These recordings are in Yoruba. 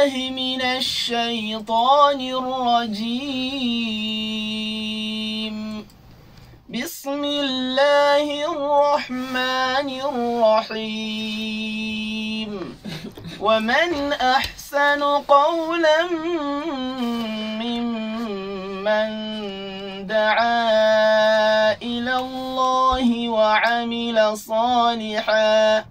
بالله من الشيطان الرجيم بسم الله الرحمن الرحيم ومن أحسن قولا ممن دعا إلى الله وعمل صالحا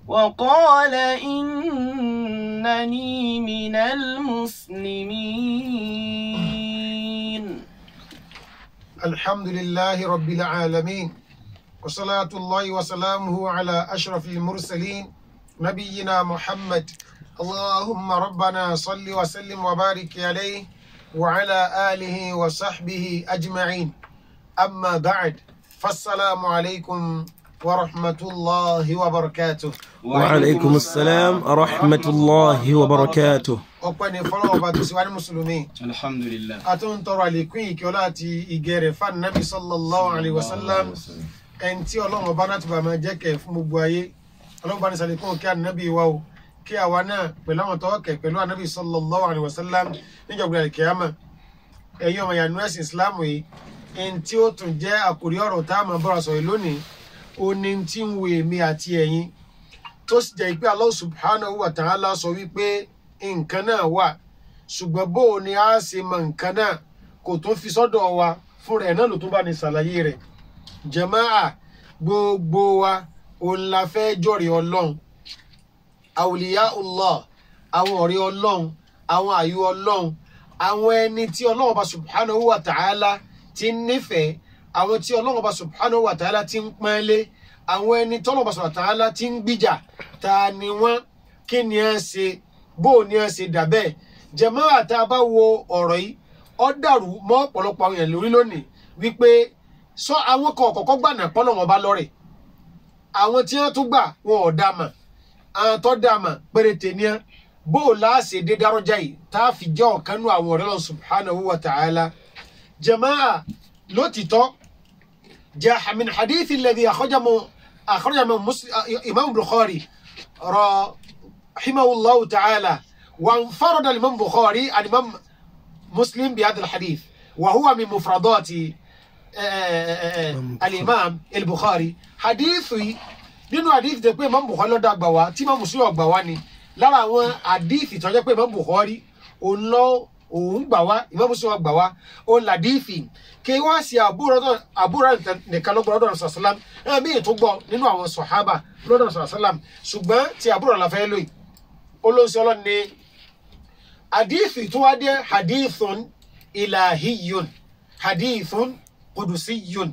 وقال إنني من المسلمين. الحمد لله رب العالمين وصلاة الله وسلامه على أشرف المرسلين نبينا محمد. اللهم ربنا صل وسلم وبارك عليه وعلى آله وصحبه أجمعين. أما بعد فالسلام عليكم ورحمة الله وبركاته. وعليكم السلام ورحمة الله وبركاته. ọpẹ́ni fọ́lọ́run bá tó sì wá ní mùsùlùmí. alhamdulillah. a tún tọrọ àlékún ìkẹ́ ọlá àti ìgẹ̀rẹ̀ fún Ànábì sallallahu alayhi wa sallam ẹni tí Ọlọ́run bá náà ti bá máa jẹ́ kẹ́ fún gbogbo ayé. Ọlọ́run bá ní sàlékún kí Ànábì wa o kí àwa náà pẹ̀lú àwọn tọ́wọ́ kẹ̀ pẹ̀lú Ànábì sallallahu alayhi wa sallam níjọba al-qiyamah. ẹ̀yin ọmọ yanu ẹ̀sìn Islam yìí ẹni tí ó tún jẹ́ àkòrí ọ̀rọ̀ tá a máa bọ́ra sọ̀rọ̀ lónìí ó ní tí ń wo èmi àti ẹ̀yin tó sì jẹ́ pé Allah subhanahu wa ta'ala sọ wípé nǹkan náà wà ṣùgbọ́n bó o ní a ṣe mọ nǹkan náà kò tún fi sọ́dọ̀ wa fún rẹ̀ náà ló tún bá ní ṣàlàyé rẹ̀. jàmáà gbogbo wa òun la fẹ́ jọ̀rẹ̀ Ọlọ́run awliyaullah àwọn ọ̀rẹ́ Ọlọ́run àwọn àyò Ọlọ́run àwọn ẹni tí Ọlọ́run bá subhanahu wa ta'ala ti nífẹ̀ẹ́ àwọn tí Ọlọ́run bá subhanahu wa ta'ala ti ń pọ́nlé àwọn ẹni tí Ọlọ́run bá subhanahu wa ta'ala ti ń gbìjà ta ni wọ́n kí ni ẹ ṣe bó ni ẹ ṣe dà bẹ́ẹ̀. jàmáà tá a bá wo ọ̀rọ̀ yìí ó dàrú mọ́ ọ̀pọ̀lọpọ̀ àwọn èèyàn lórí lónìí wípé sọ àwọn kan ọ̀kọ̀ọ̀kọ̀ gbà náà pọ́nlọ̀ wọn bá lọ́rẹ̀ àwọn tí wọ́n tún gbà wọn ò dá mà àwọn tó dá mà péréte ní ẹ bó o láàṣẹ dé dárọ́jà yìí tá a fi jẹ́ ọ̀kan nú àwọn ọ̀rẹ́ lọ subhanahu wa ta'ala. jàmáà lótìtọ́ jaa min hadith alladhi akhrajahu imam Bukhari رحمه الله تعالى وانفرد الإمام بخاري الإمام مسلم بهذا الحديث وهو من مفردات الإمام البخاري حديثي nínú hadith tẹ́ pé Imam Bukhari ló dá gbà wá tí Imam Muslim gbà wá ni lára àwọn hadith tó jẹ́ pé Imam Bukhari òun gbà wá Imam Muslim gbà wá òun ladithi kí wá sí àbúrò nìkan ló gbọ́dọ̀ sàlám ẹ̀mí ètò gbọ́ nínú àwọn sọ̀hábà lọ́dọ̀ sàlám ṣùgbọ́n tí àbúrò la fẹ́ lóyè olóńsọ ọlọ́run ní hadithi tó wá dé hadithun ilahiyun hadithun qudusiyun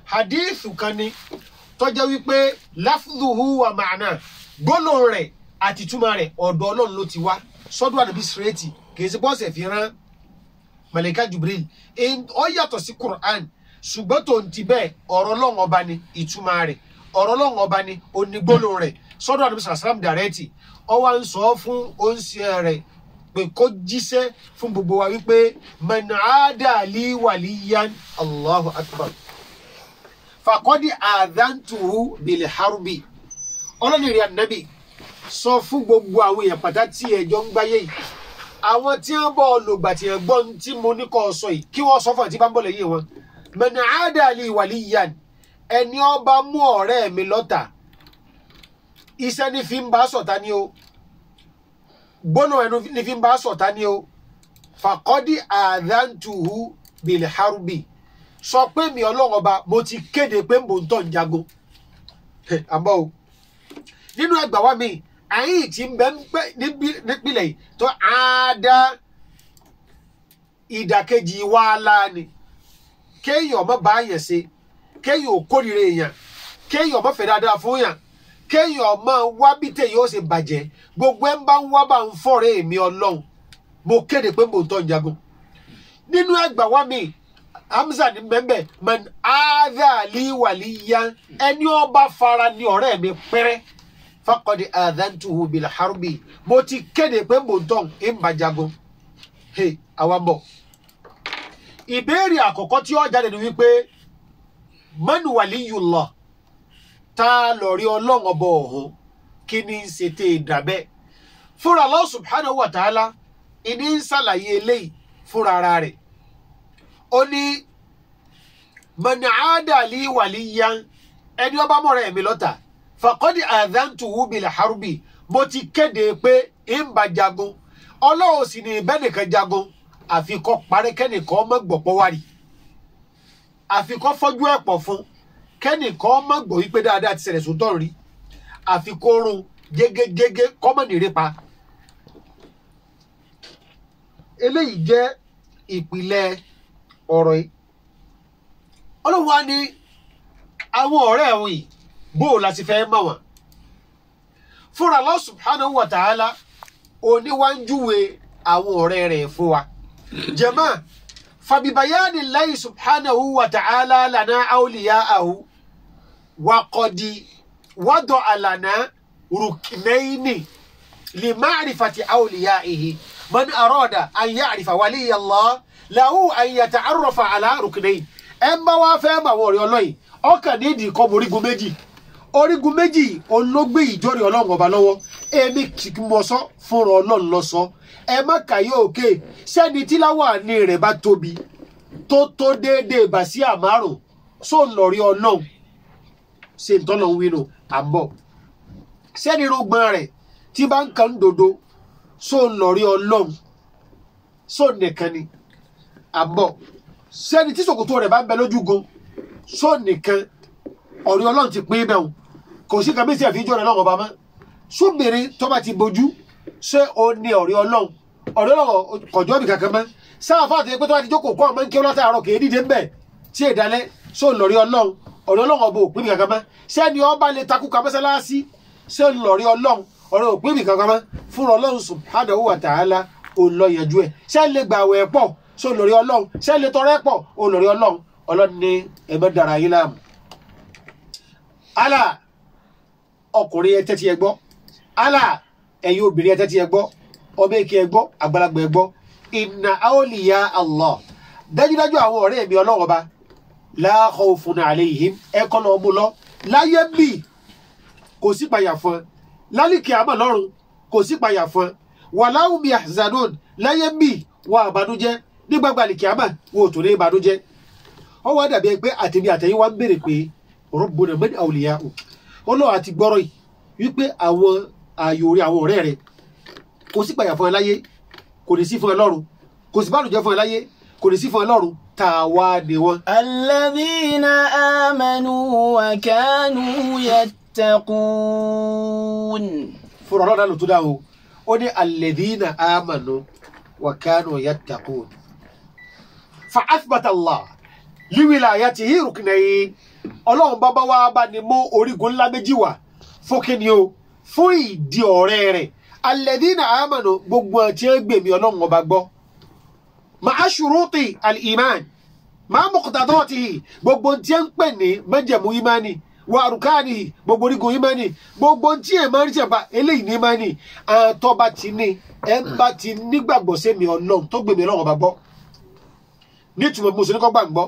hadithu kan ní tó jẹ́ wípé lafdhuhu wa ma'na gbólóhùn rẹ̀ àti túmọ̀ rẹ̀ ọ̀dọ̀ Ọlọ́run ló ti wá sọ́dọ̀ Ànábì sírẹ́tì kì í ṣe bọ́ọ̀sẹ̀ fi rán Màláíkà Jibril ó yàtọ̀ sí Qur'an ṣùgbọ́n tó ń ti bẹ́ẹ̀ ọ̀rọ̀ Ọlọ́run ọba ni ìtumọ̀ rẹ̀ ọ̀rọ̀ Ọlọ́run ọba ni onígbólóhùn rẹ̀ sọ́dọ̀ Ànábì sàlám dàrẹ́tì ó wá ń sọ fún oúnṣẹ́ rẹ̀ pé kó jíṣẹ́ fún gbogbo wa wípé man aada li waliyan Allahu akbar faqad adhantuhu bil harbi. ọlọ́nìrìn Ànábì sọ fún gbogbo àwọn èèyàn pátá tí ẹjọ́ ń gbáyé yìí àwọn tí wọ́n bọ̀ lògbà tí wọ́n gbọ́ tí mo ní kọ́ sọ yìí kí wọ́n sọ fún àti bá ń bọ̀ lẹ́yìn wọn. man aada li waliyan ẹni ó bá mú ọ̀rẹ́ mi lọ́tà iṣẹ́ ní fi ń bá sọ̀tá ni o gbóná ẹnu ní fi ń bá sọ̀tá ni o faqad adhantuhu bil harbi sọ pé mi Ọlọ́run ọba mo ti kéde pé mò ń tọ̀ ń jagun àmọ́ o nínú ẹgbàá wa mi àyìn tí ń bẹ nípìnlẹ̀ yìí tó àádá ìdàkejì wàhálà ni kéèyàn ọmọ bá yẹn ṣe kéèyàn ò kórìíra èèyàn kéèyàn ọmọ fẹ́ dáadáa fún yàn kéèyàn ọmọ wá bí tèyí ó ṣe bàjẹ́ gbogbo ẹ̀ ń bá ń wá bá ń fọ̀rẹ́ èmi Ọlọ́run mo kéde pé mò ń tọ́ ń jagun nínú ẹgbàá wa mi Hamza ní bẹ́ẹ̀ man aadha li waliyan ẹni ọba fara ní ọ̀rẹ́ mi pẹ́rẹ́ faqad adhantuhu bil harbi mo ti kéde pé mò ń tọ́ ń bá jagun àwa ń bọ̀. ìbéèrè àkọ́kọ́ tí ó jáde ni wípé man waliyullah ta lórí Ọlọ́run ọba ọ̀hún kí ni ń ṣe tẹ́ ìdàbẹ́ fúnra Allah subhanahu wa ta'ala ìní ń ṣàlàyé eléyìí fúnra ara rẹ̀ ó ní man aada li waliyan ẹni ó bá mọ̀rẹ́ mi lọ́tà faqad adhantuhu bil harbi mo ti kéde pé ń bá jagun Ọlọ́run sì ní bẹ́ẹ̀ nìkan jagun àfikọ́ parẹ́ kẹ́nìkan mọ́ gbọ̀pọ̀ wárì àfikọ́ fọ́jú ẹ̀pọ̀ fún kẹ́nìkan mọ́ gbọ̀ wípé dáadáa ti ṣẹlẹ̀ sótọ́ rí àfikọ́ rún gégégégé kọ́mọ̀ nìrépa eléyìí jẹ́ ìpìlẹ̀ ọ̀rọ̀ yìí Ọlọ́run wá ní àwọn ọ̀rẹ́ ẹ̀wọ̀n yìí bó o láti fẹ́ mọ̀ wọ́n fúnra Allah subhanahu wa ta'ala oníwájúwe àwọn ọ̀rẹ́ rẹ̀ fún wa jàmáà fabibayani Allahi subhanahu wa ta'ala lana awliya'ahu wa qadi wada'a lana ruknaini li ma'rifati awliya'ihi man arada an ya'rifa waliya Allah lahu an yata'arrafa ala ruknaini en bá wá fẹ́ bá wori Ọlọ́hun ọkàn nídìí kọ́ orígun méjì olóògbé ìjọ́rẹ̀ Ọlọ́run ọba lọ́wọ́ èmi kìkì mọ́ sọ fúnra Ọlọ́run lọ sọ ẹ má kàyé òkè sẹ́ni tí láwàní rẹ̀ bá tóbi tó déédéé bà sí àmárùn só ń lọ rí Ọlọ́run ṣe ń tọ́lọ̀ ń wínú àbọ̀ sẹ́ni rúgbọ́n rẹ̀ tí bá ń kan dodo só ń lọ rí Ọlọ́run só nìkan ni àbọ̀ sẹ́ni tí ṣòkòtò rẹ̀ bá ń bẹ lójúgun só nìkan ọ̀rẹ́ Ọlọ́run ti pín bẹ́ẹ̀ kò sí kan bí sí àfijọ́ rẹ̀ lọ́wọ́ ọba mọ́ súnbìnrin tó bá ti bojú ṣé o ní ọ̀rẹ́ Ọlọ́run kọjọ́ bí kankan mọ́ sáfà àti pé tó bá ti jókòó kọ́ ọmọ ń kí ó látàárọ̀ kì í dìde ń bẹ̀ tí èdálẹ́ ṣó lọ́rẹ́ Ọlọ́run ọ̀rẹ́ Ọlọ́run ọba òpin bí kankan mọ́ sẹ́ni ọba lè takú ka mọ́sálásí ṣé lọ́rẹ́ Ọlọ́run ọ̀rẹ́ òpin bí kankan mọ́ fún Ọlọ́run subhanahu wa ta'ala òun lọ yanjú ẹ̀ ṣé lè gbà àwẹ̀ pọ̀ ṣó lọ́rẹ́ Ọlọ́run ṣé lè tọrẹ pọ̀ òun lọ́rẹ́ Ọlọ́run Ọlọ́run ní ẹ̀mọ́ dára yín láàmú ala ọkùnrin ẹ tẹ́tí ẹ gbọ́ ala ẹ̀yin obìnrin ẹ tẹ́tí ẹ gbọ́ ọmọ èké ẹ gbọ́ àgbàlagbà ẹ gbọ́ inna awliya Allah dájúdájú àwọn ọ̀rẹ́ mi Ọlọ́run ọba la khawfun alayhim ẹ kọ́ lọ mú lọ láyé bí kò sí payà fún lálìkì àmọ́ lọ́run kò sí payà fún wala hum yahzanun láyé bí wà àbánújẹ́ nígbàgbà lìkì àmọ́ wò tó ní ìbánújẹ́ ọ wá dàbí ẹgbẹ́ àtẹ̀mí àtẹ̀yìn wá ń béèrè pé Rabbuna man awliya'u Ọlọ́run àti gbọ́rọ̀ yìí wípé àwọn ààyò orí àwọn ọ̀rẹ́ rẹ̀ kò sí payà fún ẹ láyé kò ní sí fún ẹ lọ́run kò sí bánújẹ́ fún ẹ láyé kò ní sí fún ẹ lọ́run tá a wá ní wọn. alladhina amanu wa kanu yattaqun. fúnra Ọlọ́run ló tó dá o ó ní alladhina amanu wa kanu yattaqun fa athbata Allah liwilayatihi ruknayn Ọlọ́run bàbá wa bá ní mú orígun ńlá méjì wá fún kíni o fún ìdí ọ̀rẹ́ rẹ̀ alladhina amanu gbogbo àti ẹgbẹ̀mí Ọlọ́run ọba gbọ́ ma'a shuruti al-iman ma'a muqtadatihi gbogbo tí ń pè ní májẹ̀mú imani wa arkanihi gbogbo orígun imani gbogbo tí ẹ̀ máa ń ṣẹ̀fà eléyìí ní imani àtọ́ba ti ní ẹ̀ ń bá ti nígbàgbọ́ sẹ́mi Ọlọ́run tó gbẹ̀mí Ọlọ́run ọba gbọ́ nítumọ̀ mùsùlùmí kọ́ gbàgbọ́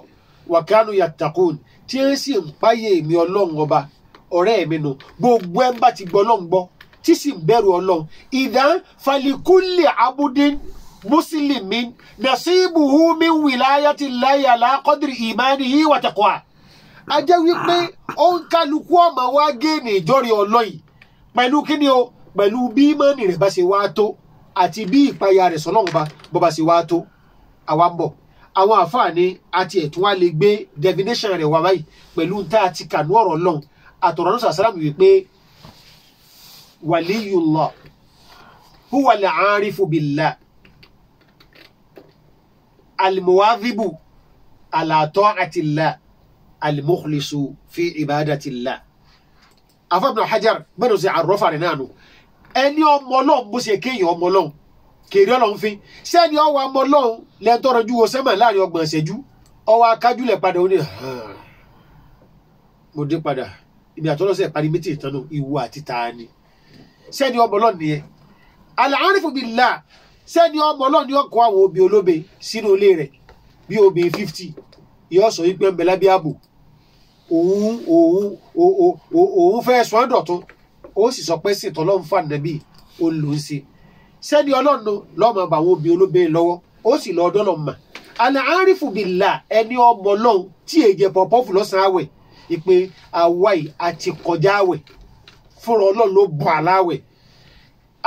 wa kanu yattaqun tí ẹ sì ń páyé mi Ọlọ́run ọba ọ̀rẹ́ mi nù gbogbo ẹ̀ ń bá ti gbọ́ Ọlọ́run gbọ́ tí sì ń bẹ̀rù Ọlọ́run ìdán falikuli abudin muslimin nasibuhu min wilayati Allahi ala qadri imanihi wa taqwa a jẹ́ wípé ó ń kálukú ọmọ wa géènì ìjọ́rẹ̀ Ọlọ́yìn pẹ̀lú kíni o pẹ̀lú bí ìmánì rẹ̀ bá ṣe wá tó àti bí ìpayà rẹ̀ sọ́lọ́run bó bá ṣe wá tó àwa ń bọ̀ àwọn àfáàní àti ẹ̀tún wa lè gbé definition rẹ̀ wá báyìí pẹ̀lú tá a ti kànú ọ̀rọ̀ Ọlọ́run àtọ̀rọ̀ náà sàlámù wípé waliyullah huwa al-arifu billah al-muwadhibu ala ta'atillah al-mukhlisu fi ibadatillah afa Ibn Hajar bẹ́ẹ̀ ṣe àrọ́fà rẹ̀ náà nù ẹni ọmọ Ọlọ́run bó ṣe kéèyàn ọmọ Ọlọ́run kèrè Ọlọ́run fi sẹ́ni ọwọ́ ọmọ Ọlọ́run lẹ́tọ́rọ̀ ju wo sẹ́mà láàrin ọgbọ̀n ìṣẹ́jú ọwọ́ akájúlẹ̀ padà ó ní mo dé padà ibi àtọ́lọ́sẹ̀ parí méjì ìtànà ìwọ àti tààní sẹ́ni ọmọ Ọlọ́run nìyẹn al-arifu billah sẹ́ni ọmọ Ọlọ́run ni ọkọ̀ àwọn obì olóbe sínú ilé rẹ̀ bí obì 50 yóò sọ wípé ń bẹ lábẹ́ ààbò òun fẹ́ sọ ọ́dọ̀tún ó sì sọ pé sí tọ́lọ́run fún ànábì ó lò ó sí sẹ́ni ọlọ́run lọ́mọ bá wọn obìnrin olóbìnrin lọ́wọ́ ó sì lọ ọdọ́ lọ́mọ al-arifu billah ẹni ọmọ ọlọ́run tí èjẹ pọ̀pọ́fù lọ́sàn-án àwẹ̀ ìpè àwáì àti kọjá àwẹ̀ fúnra ọlọ́run ló bọ̀ aláwẹ̀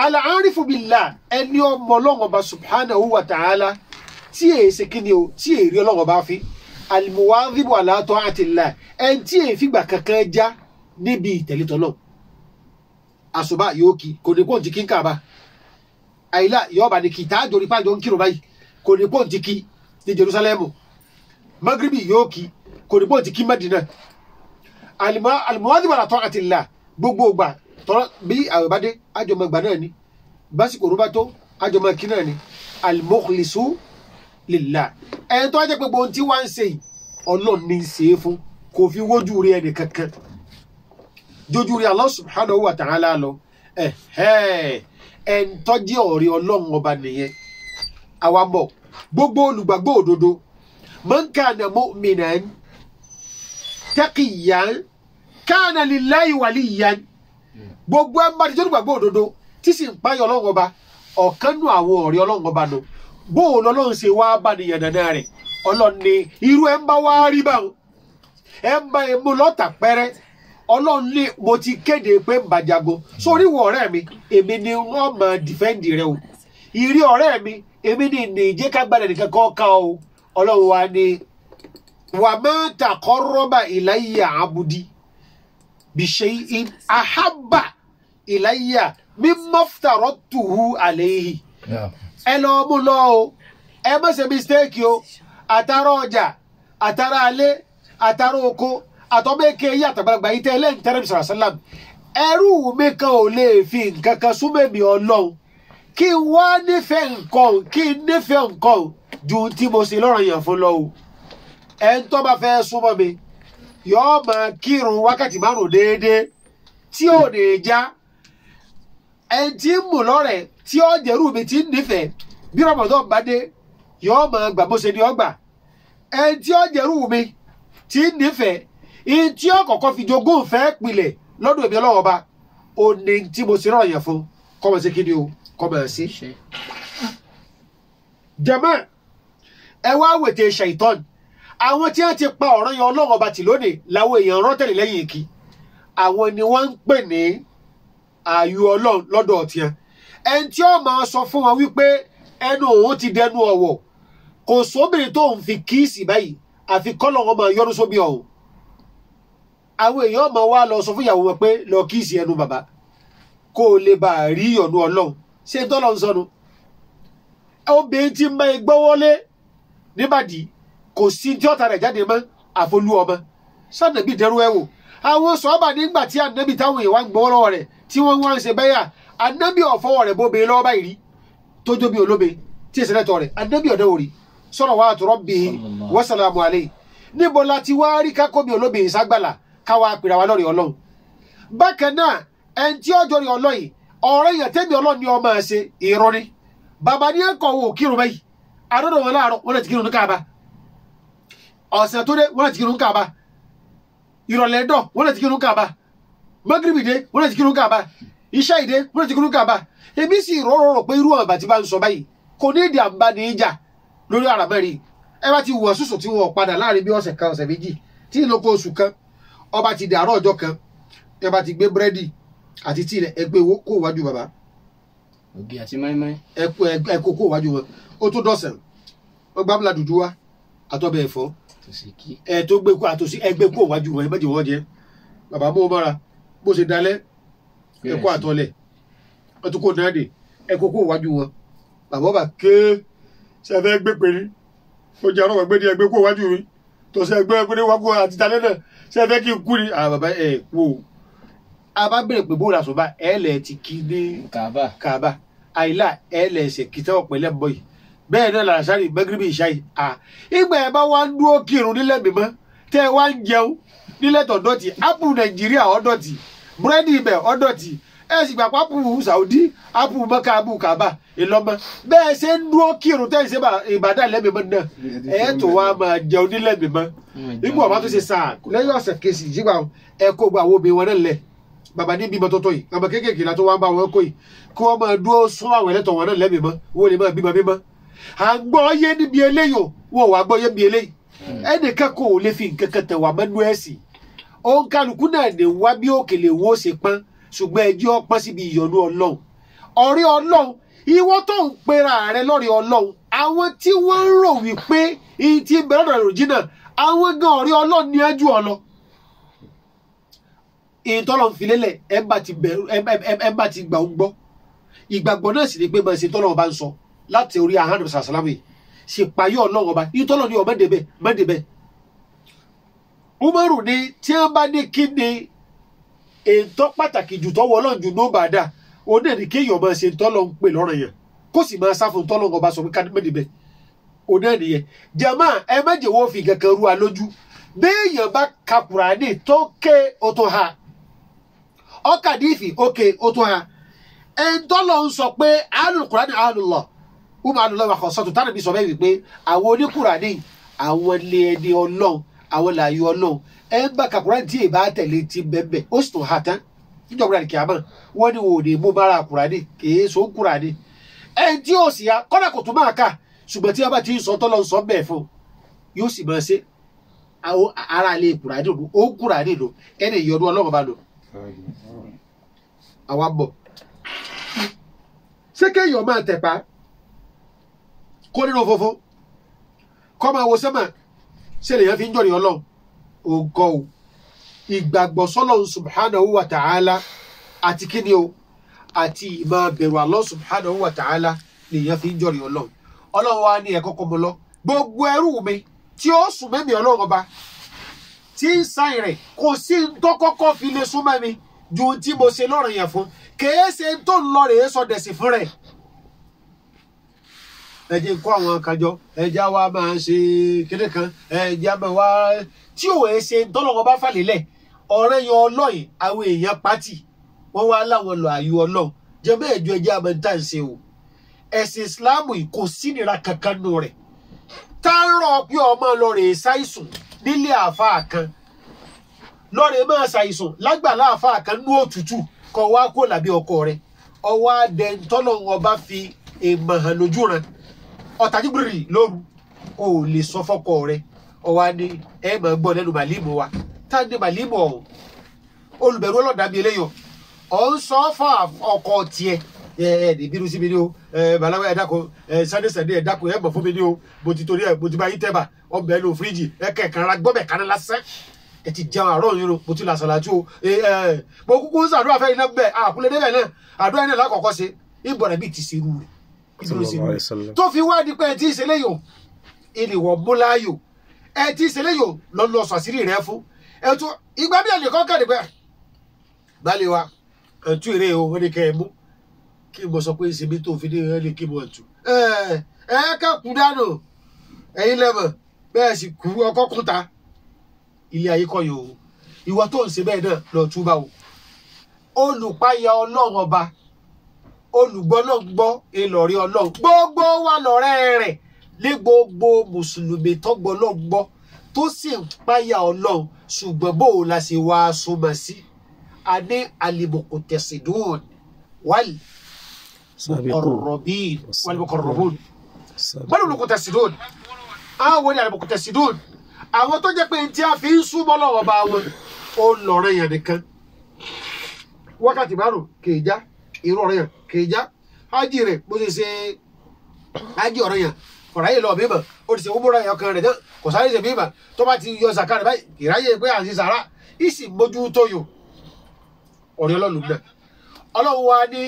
al-arifu billah ẹni ọmọ ọlọ́run ọba subhanahu wa ta'ala tí èsì kíni o tí èrè ọlọ́run ọba fi al-muwadhibu ala ta'atillah ẹni tí èfìgbà kankan já níbi ìtẹ̀lẹ́tọ̀ náà àṣùbà yóò kí kò ní pọ́ǹtì kí ń kàbá àìlà yọba ní kí táàjọ rí pàjọ ń kírun báyìí kò ní pọ́ǹtì kí ní Jerusalemu magribi yóò kí kò ní pọ́ǹtì kí Madina al-muwadhibu ala ta'atillah gbogbo ògbà tọ́rọ bí àwẹ̀bádé àjọmọ̀gbà náà ni básìkò rúbá tó àjọmọ̀ kí náà ni al-mukhlisu lillah ẹni tó wájẹ́ pé gbogbo ohun tí wá ń ṣe yìí Ọlọ́run ní í ṣe é fún kò fi wójú rí ẹnì kankan jójú rí Allah subhanahu wa ta'ala lọ ẹn tọ́jú ọ̀rẹ́ Ọlọ́run ọba nìyẹn àwa bọ̀ gbogbo olùgbàgbọ́ òdodo man kana mu'minan taqiyyan kana lillahi waliyan gbogbo ẹ̀ ń bá ti jẹ́ olùgbàgbọ́ òdodo tí sì ń páyọ̀ Ọlọ́run ọba ọ̀kan nù àwọn ọ̀rẹ́ Ọlọ́run ọba nù bóò lọ́lọ́run ṣe wá bá nìyẹn dandan rẹ̀ Ọlọ́run ní irú ẹ̀ ń bá wá rí báwọn ẹ̀ ń bá emu lọ́tà pẹ́rẹ́ Ọlọ́run ní mo ti kéde pé ń bàjàgbó sórí ìwọ ọ̀rẹ́ mi èmi ni wọ́n máa dìfẹ́ǹdì rẹ o ìrí ọ̀rẹ́ mi èmi ni ìjẹ́ ká gbàdẹ̀ nìkan kọ́ ká o Ọlọ́run wa ni wa ma taqarraba ilayya abdi bi shay'in ahabba ilayya mimma aftaratuhu alayhi ẹ lọ mú lọ o ẹ má ṣe mistake o àtàrà ọjà àtàrà alẹ́ àtàrà oko àtọ́mẹ́kẹ́ yí àtàgbàgbà yìí tẹ́ lẹ́yìn tẹ́rẹ́ bisara salam ẹrú mi kan ò lè fi nǹkan kan súnmẹ́mi Ọlọ́run kí n wá nífẹ̀ẹ́ nǹkan kí n nífẹ̀ẹ́ nǹkan ju tí mo ṣe lọ́rọ̀ yàn fún lọ o ẹ ń tọ́ bá fẹ́ súnmọ́ mi yọ́ọ́ máa kírun wákàtí 5 déédéé tí ò ní já ẹ ti ń mú lọ́rẹ̀ tí ó jẹ́rú mi ti ń nífẹ̀ẹ́ bí Ramadan bá dé yọ́ọ́ máa gbà bó ṣe ní ọgbà ẹ tí ó jẹ́rú mi ti ń nífẹ̀ẹ́ ìyí tí ó kọ̀kọ́ fi jogún fẹ́ pilẹ̀ lọ́dún èmi Ọlọ́run ọba ó ní tí mo ṣe rán yẹn fún kọ́mọ̀ sí kíni o kọ́mọ̀ sí. jẹ́mọ́ ẹ wá wètè ṣàìtọ́n àwọn tí wọ́n ti pa ọ̀rọ̀ yẹn Ọlọ́run ọba tì lónìí làwọn èèyàn rọ́tẹ̀lì lẹ́yìn ìkí àwọn ni wọ́n ń pè ní ààyò Ọlọ́run lọ́dọ̀ ọ̀tíyàn ẹni tí ó máa sọ fún wọn wípé ẹnu òun ti dẹnu ọ̀wọ̀ kò sóbìnrin tó ń fi kíìsì báyìí àfi kọ́lọ̀ wọn máa yọnu sóbi ọ̀hún àwọn èèyàn máa wá lọ sọ fún ìyàwó wọn pé lọ kíìsì ẹnu bàbá kó o lè bá a rí ọ̀nù Ọlọ́run ṣé ń tọ́lọ́ ń sọnu obìnrin tí ń bá ẹ gbọ́wọ́lé níbàdí kò sí tí ọ̀tá rẹ̀ jáde mọ́ àfolú ọmọ sànàbí dẹrú ẹ wò àwọn sọ́ọ́bà nígbà tí ànábì táwọn èèyàn wá ń gbọ́wọ́ lọ́wọ́ rẹ̀ tí wọ́n wá ń ṣe bẹ́yà ànábì ọ̀fọwọ́ rẹ̀ bóbe lọ́wọ́ báyìí rí tójó bí olóbe tí èsì lẹ́tọ̀ rẹ̀ ànábì ọ̀dẹ́ òrì salawatu rabbi wa salamu alayhi níbo la ti wá rí kákó bí olóbe ìságbàlà káwa pèrè wa lọ́rẹ̀ Ọlọ́run bákan náà ẹni tí ọjọ́ rí ọlọ́yìn ọ̀rẹ́ yẹn tẹ́mi Ọlọ́run ni ọmọ ẹ̀ ṣe ìrọ́ ni bàbá ní ẹ̀kọ́ wo kírun báyìí àdọ́dọ̀ wọn láàárọ̀ wọn ti kírun ní Káàbà ọ̀sẹ̀ tó dé wọn ti kírun ní Káàbà ìrọ̀lẹ́ dọ̀ wọn ti kírun ní Káàbà magribi dé wọn ti kírun ní Káàbà iṣẹ́ ìdé wọn ti kírun ní Káàbà èmi sì rọrọ pé irú àwọn àbàtì bá ń sọ báyìí kò ní èdè àmbá ní ìjà lórí àràmẹ́rin ẹ bá ti wọ̀ sùsù tí wọn padà láàrin bí ọ̀sẹ̀ kan ọ̀sẹ̀ méjì tí ìlókò oṣù kan ọba ti dàárọ̀ ọjọ́ kan ẹ bá ti gbé búrẹ́dì àti tí rẹ̀ ẹgbẹ́ owó kó wájú bàbá ògì àti máìmáì ẹ kó wájú wọn ó tó dọ̀sẹ̀ wọ́n gbá bùlà dúdú wá àtọ́bẹ̀ ẹ̀fọ́ ẹ tó gbé kó àtòsí ẹgbẹ́ kó wájú wọn ẹ méjì wọ́n jẹ bàbá mú mọ́ra bó ṣe dalẹ̀ ẹ kó àtọ́lẹ̀ ẹ tó kó náà dé ẹ kó wájú wọn bàbá bà ké ṣe fẹ́ gbé péré ó jẹ́ ọ̀rọ̀ gbé ní ẹgbẹ́ kó wájú mi tó ṣe ẹgbẹ́ péré wá kó àti dalẹ̀ náà ṣe fẹ́ kí n kú ni bàbá ẹ kú o a bá bẹ̀rẹ̀ pé bóòlù àṣọba ẹ lẹ̀ ti kí ní Kaaba àìlà ẹ lẹ̀ ṣe kí tẹ́wọ̀ pẹ̀lẹ́ bọ̀ yìí bẹ́ẹ̀ náà làṣàrì mẹ́gíríbì ìṣáyì ìgbà ẹ bá wá ń dúró kírun nílẹ̀ mímọ́ tẹ́ ẹ wá ń jẹun nílẹ̀ tọ̀dọ̀tì ápù Nàìjíríà ọ̀dọ̀tì búrẹ́dì ibẹ̀ ọ̀dọ̀tì ẹ sì gbà pápù Saudi ápù Mẹ́kà ápù Kaaba ìlọ́mọ bẹ́ẹ̀ ṣe ń dúró kírun tẹ́ ẹ ṣe Ìbàdàn lẹ́mìmọ́ náà ẹ tó wá máa jẹun nílẹ̀ mímọ́ nígbà wọn bá tó ṣe sáà lẹ́yìn ọ̀sẹ̀ kejì jígbà ẹ kó gba àwọn obìnrin wọn náà lẹ̀ bàbá ní bímọ tó tó yìí ọmọ kéékèèké la tó wá ń bá wọn kó yìí kí wọ́n máa dúró sún àwọn ẹlẹ́tọ̀ wọn náà lẹ́mìí mọ́ wọ́n lè máa bímọ mímọ́ à ń gbọ́ yé níbi eléyìí wọ́n wà gbọ́ yé níbi eléyìí ẹnìkan kò lè fi nǹkan kan tẹ̀ wá mẹ́nu ẹ̀sìn òun kálukú náà lè wá bí òkèlè wo ṣe pọ́n ṣùgbọ́n ẹjọ́ pọ́n síbi ìyọ́nú ọlọ́run ọ̀rẹ́ ọlọ́run ìwọ tó ń pera rẹ lọ́rẹ́ ọlọ́run àwọn tí wọ́n ń rò wípé ìyí tí bẹ̀rẹ̀ rẹ̀ ròjìnà àwọn gan ọ̀rẹ́ ọlọ́run ní ẹjú ọlọ ìtọ́lọ̀ ń filélẹ̀ ẹ bá ti gbà ń gbọ́ ìgbàgbọ́ náà sì ni pé máa ṣe tọ́lọ̀ ọba ń sọ láti orí ahánà sàlámù yìí ṣe payọ́ ọlọ́run ọba ìtọ́lọ̀ ní ọmọdébẹ̀ Umaru ní tí wọ́n bá ní kí ni ètò pàtàkì jù tọ́wọ́ ọlọ́run jù ní bàdà ó náà ní kéèyàn máa ṣe tọ́lọ̀ ń pè lọ́rọ̀ yẹn kó sì máa sá fún tọ́lọ̀ ọba sọ pé ká mẹ́dẹ̀bẹ̀ ó náà nìyẹn jama ẹ méje wo fi kankan ru alójú béèyàn bá ka Kùránì tó ké o tó ha ọkàdífì ókè o tó ha ẹ̀ńtọ́lọ̀ ń sọ pé alul Kùránì alullah alullah wà kọ́ sọ́tù tánà bí sọ bẹ́ẹ̀ wípé àwọn oníkùránì àwọn ilé ẹni ọlọ́run àwọn làyò ọlọ́run ẹ ń bá ka Kùránì tí èèbá tẹ̀lé ti bẹ́ẹ̀ ó sì tún ha tán níjọba ìrìn kìámà wọ́n ní wò ní mú bára Kùránì kìí so Kùránì ẹ̀ tí ó sì ya kọ́dà kò tún máa kà ṣùgbọ́n tí a bá ti ń sọ tọ́lọ́ ń sọ bẹ́ẹ̀ fún yóò sì máa ṣe ara ilé Kùránì lò ó Kùránì lò ẹni ìyọnu ọlọ́run bá lò àwa bọ̀ ṣé kéèyàn máa tẹ̀pá kó nínú fòfó kọ́ máa wo sẹ́mà ṣe lèyàn fi ń jọ̀rìn ọlọ́run òǹkọ́ o ìgbàgbọ́ sọ́lọ́run subhanahu wa ta'ala àti kíni o àti ìmọ̀ bẹ̀rù Allah subhanahu wa ta'ala lèyàn fi ń jọ̀rìn ọlọ́run ọlọ́run wa ní ẹ̀kọ́ kọ́ mọ́ lọ gbogbo ẹrú mi tí ó sùn mẹ́mi ọlọ́run ọba tí ń sáyìn rẹ̀ kò sí ń tó kọ́kọ́ fi lè sún mẹ́mi ju tí mo ṣe lọ́rọ̀ yẹn fún kèé ṣe tó ń lọ rèé sọ dẹ̀sì fún rẹ̀ ẹ jẹ́ kó àwọn kájọ ẹjá wa máa ń ṣe kéde kan ẹjá máa wá tí ò ẹ ṣe tọ́lọ́wọ́ bá fàlélẹ̀ ọ̀rẹ́ yan ọlọ́yìn àwọn èèyàn pátì wọ́n wá láwọn lọ àyù ọlọ́run jẹ́ bẹ́ẹ̀ ju ẹjẹ́ àmọ́ta ń ṣe o ẹ̀sìn Islam yìí kò sí nira kankan nù rẹ̀ tá ń rọ̀ pé ọmọ lọ rèé ṣàìsùn nílé àáfàá kan lọ́rẹ̀ máa ṣàìsùn lágbàlá àáfàá kan ní òtútù kọ́ wá kó làbí ọkọ rẹ̀ ọwọ́ adẹ́ntọ́lọ́wọ́ ọba fi èèmọ̀ hàn lójú rẹ̀ ọ̀tàjúgbìrì lóru o lè sọ fọ́kọ rẹ̀ ọwọ́ adé ẹ máa gbọ́ lẹ́nu màlímù wa tá a dé màlímù ọ̀hún olùbẹ̀rù ọlọ́dàbí eléyọ̀ ọ̀ ń sọ fún ọkọ tiẹ̀ ìbínú sí mi ní o balawa ẹ̀dàkọ̀ sàdésàdé ẹ̀dàkọ̀ ẹ̀ mọ̀ fún mi ní o mo ti torí ẹ̀ mo ti bá yín tẹ́bà ọbẹ̀ ẹnu fíríjì ẹ̀kẹ́ kan ra gbọ́bẹ̀ kaná lásán ẹ̀ ti jẹun àárọ̀ yín o mo ti là sàlàjú o mo kúkú ń sàdúrà fẹ́ iná bẹ́ẹ̀ àkúlẹ̀ débẹ̀ náà àdúrà yín náà lákọ̀ọ́kọ́ ṣe ìbọn rẹ̀ bí ti ṣe rú rẹ̀ ìbínú sí mi tó fi wá di pé ẹ ti ṣẹlẹ̀ yò ìnìwọ̀ múláyò ẹ ti ṣẹlẹ̀ yò lọ́lọ́ sàṣírí rẹ̀ fún ẹ tún ìgbà bí ẹnì kan kàdé pé balẹ̀ wa ẹ̀ tún èrè o wọ́n ní kẹ́ ẹ mú kí mo sọ pé ìsinmi tó fi dé ẹni kí mo tù ká kú dànù ẹ̀yin lẹ́mọ̀ bẹ́ẹ̀ sì kú ọkọ̀ kúta ilé ayé kọ́ yòó ìwọ tó ń ṣe bẹ́ẹ̀ náà lọ túbà o olùpáyà ọlọ́run ọba olùgbọ́ náà gbọ́ ìlọ̀rí ọlọ́run gbogbo wa lọ́rẹ́ rẹ̀ ní gbogbo mùsùlùmí tọ́gbọ́ náà gbọ́ tó sì ń páyà ọlọ́run ṣùgbọ́n bó o la ṣe wá súnmọ́ sí a ní al-muqtasidun wal مقربين والمقربون بل المقتصدون àwọn المقتصدون àwọn tó jẹ́ pé tí a fi ń súnmọ́ lọ́wọ́ bá wọn ó lọ́rẹ́ yẹn nìkan wákàtí márùn kéèjá irú ọ̀rẹ́ yẹn kéèjá ájì rẹ̀ bó ṣe ṣe ájì ọ̀rẹ́ yẹn ọ̀ráyè lọ bíbà ó ti ṣe gbogbo ọ̀rẹ́ ọkàn rẹ̀ náà kò sáré ṣe bíbà tó bá ti yọ sàkà rẹ̀ báyìí ìráyè pé à ń ṣe sàrà ìsì mójú tó yò ọ̀rẹ́ ọlọ́run náà ọlọ́run wa ní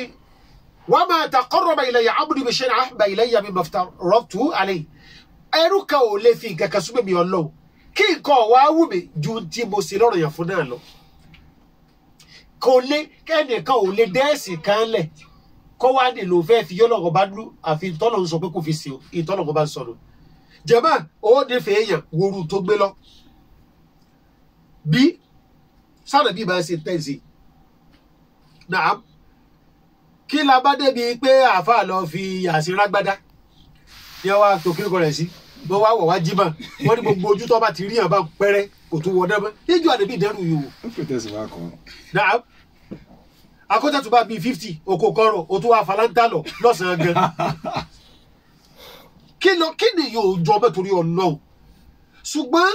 وما تقرب إلي عبدي بشيء أحب إلي مما افترضته عليه ẹrú kan ò lè fi nǹkan kan súnmọ́ mi Ọlọ́run kí nǹkan wá wù mí ju tí mo ṣe lọ́rọ̀ yẹn fún náà lọ kò lè kẹ́nìkan ò lè dẹ́ẹ̀sì kan lẹ̀ kó wá nílò fẹ́ fi yọ́lọ́rọ̀ bá dúró àfi tọ́lọ̀ ń sọ pé kò fi sí o ìtọ́lọ̀ bá ń sọ̀rọ̀ jẹ̀mọ́ ó nífẹ̀ẹ́ èèyàn woru tó gbé lọ bí sáà bí máa ṣe tẹ̀sí náà kí la bá débi pé àáfàá lọ fi yàsí rágbádá ní ọwọ́ tó kíkọ rẹ̀ sí bọ́ wá wọ̀ wá jí mọ́ wọ́n ní gbogbo ojú tó bá ti rí yàn bá pẹ́rẹ́ kò tún wọ́n dẹ́mọ́ níjọ́ àdébí ìdẹ́rù yìí wò. náà akọ́jà tó bá bíi 50 oko kọ́rọ̀ o tó wá falanta lọ lọ́sàn-án gan kí ni yóò jọ ọbẹ̀ torí Ọlọ́run ṣùgbọ́n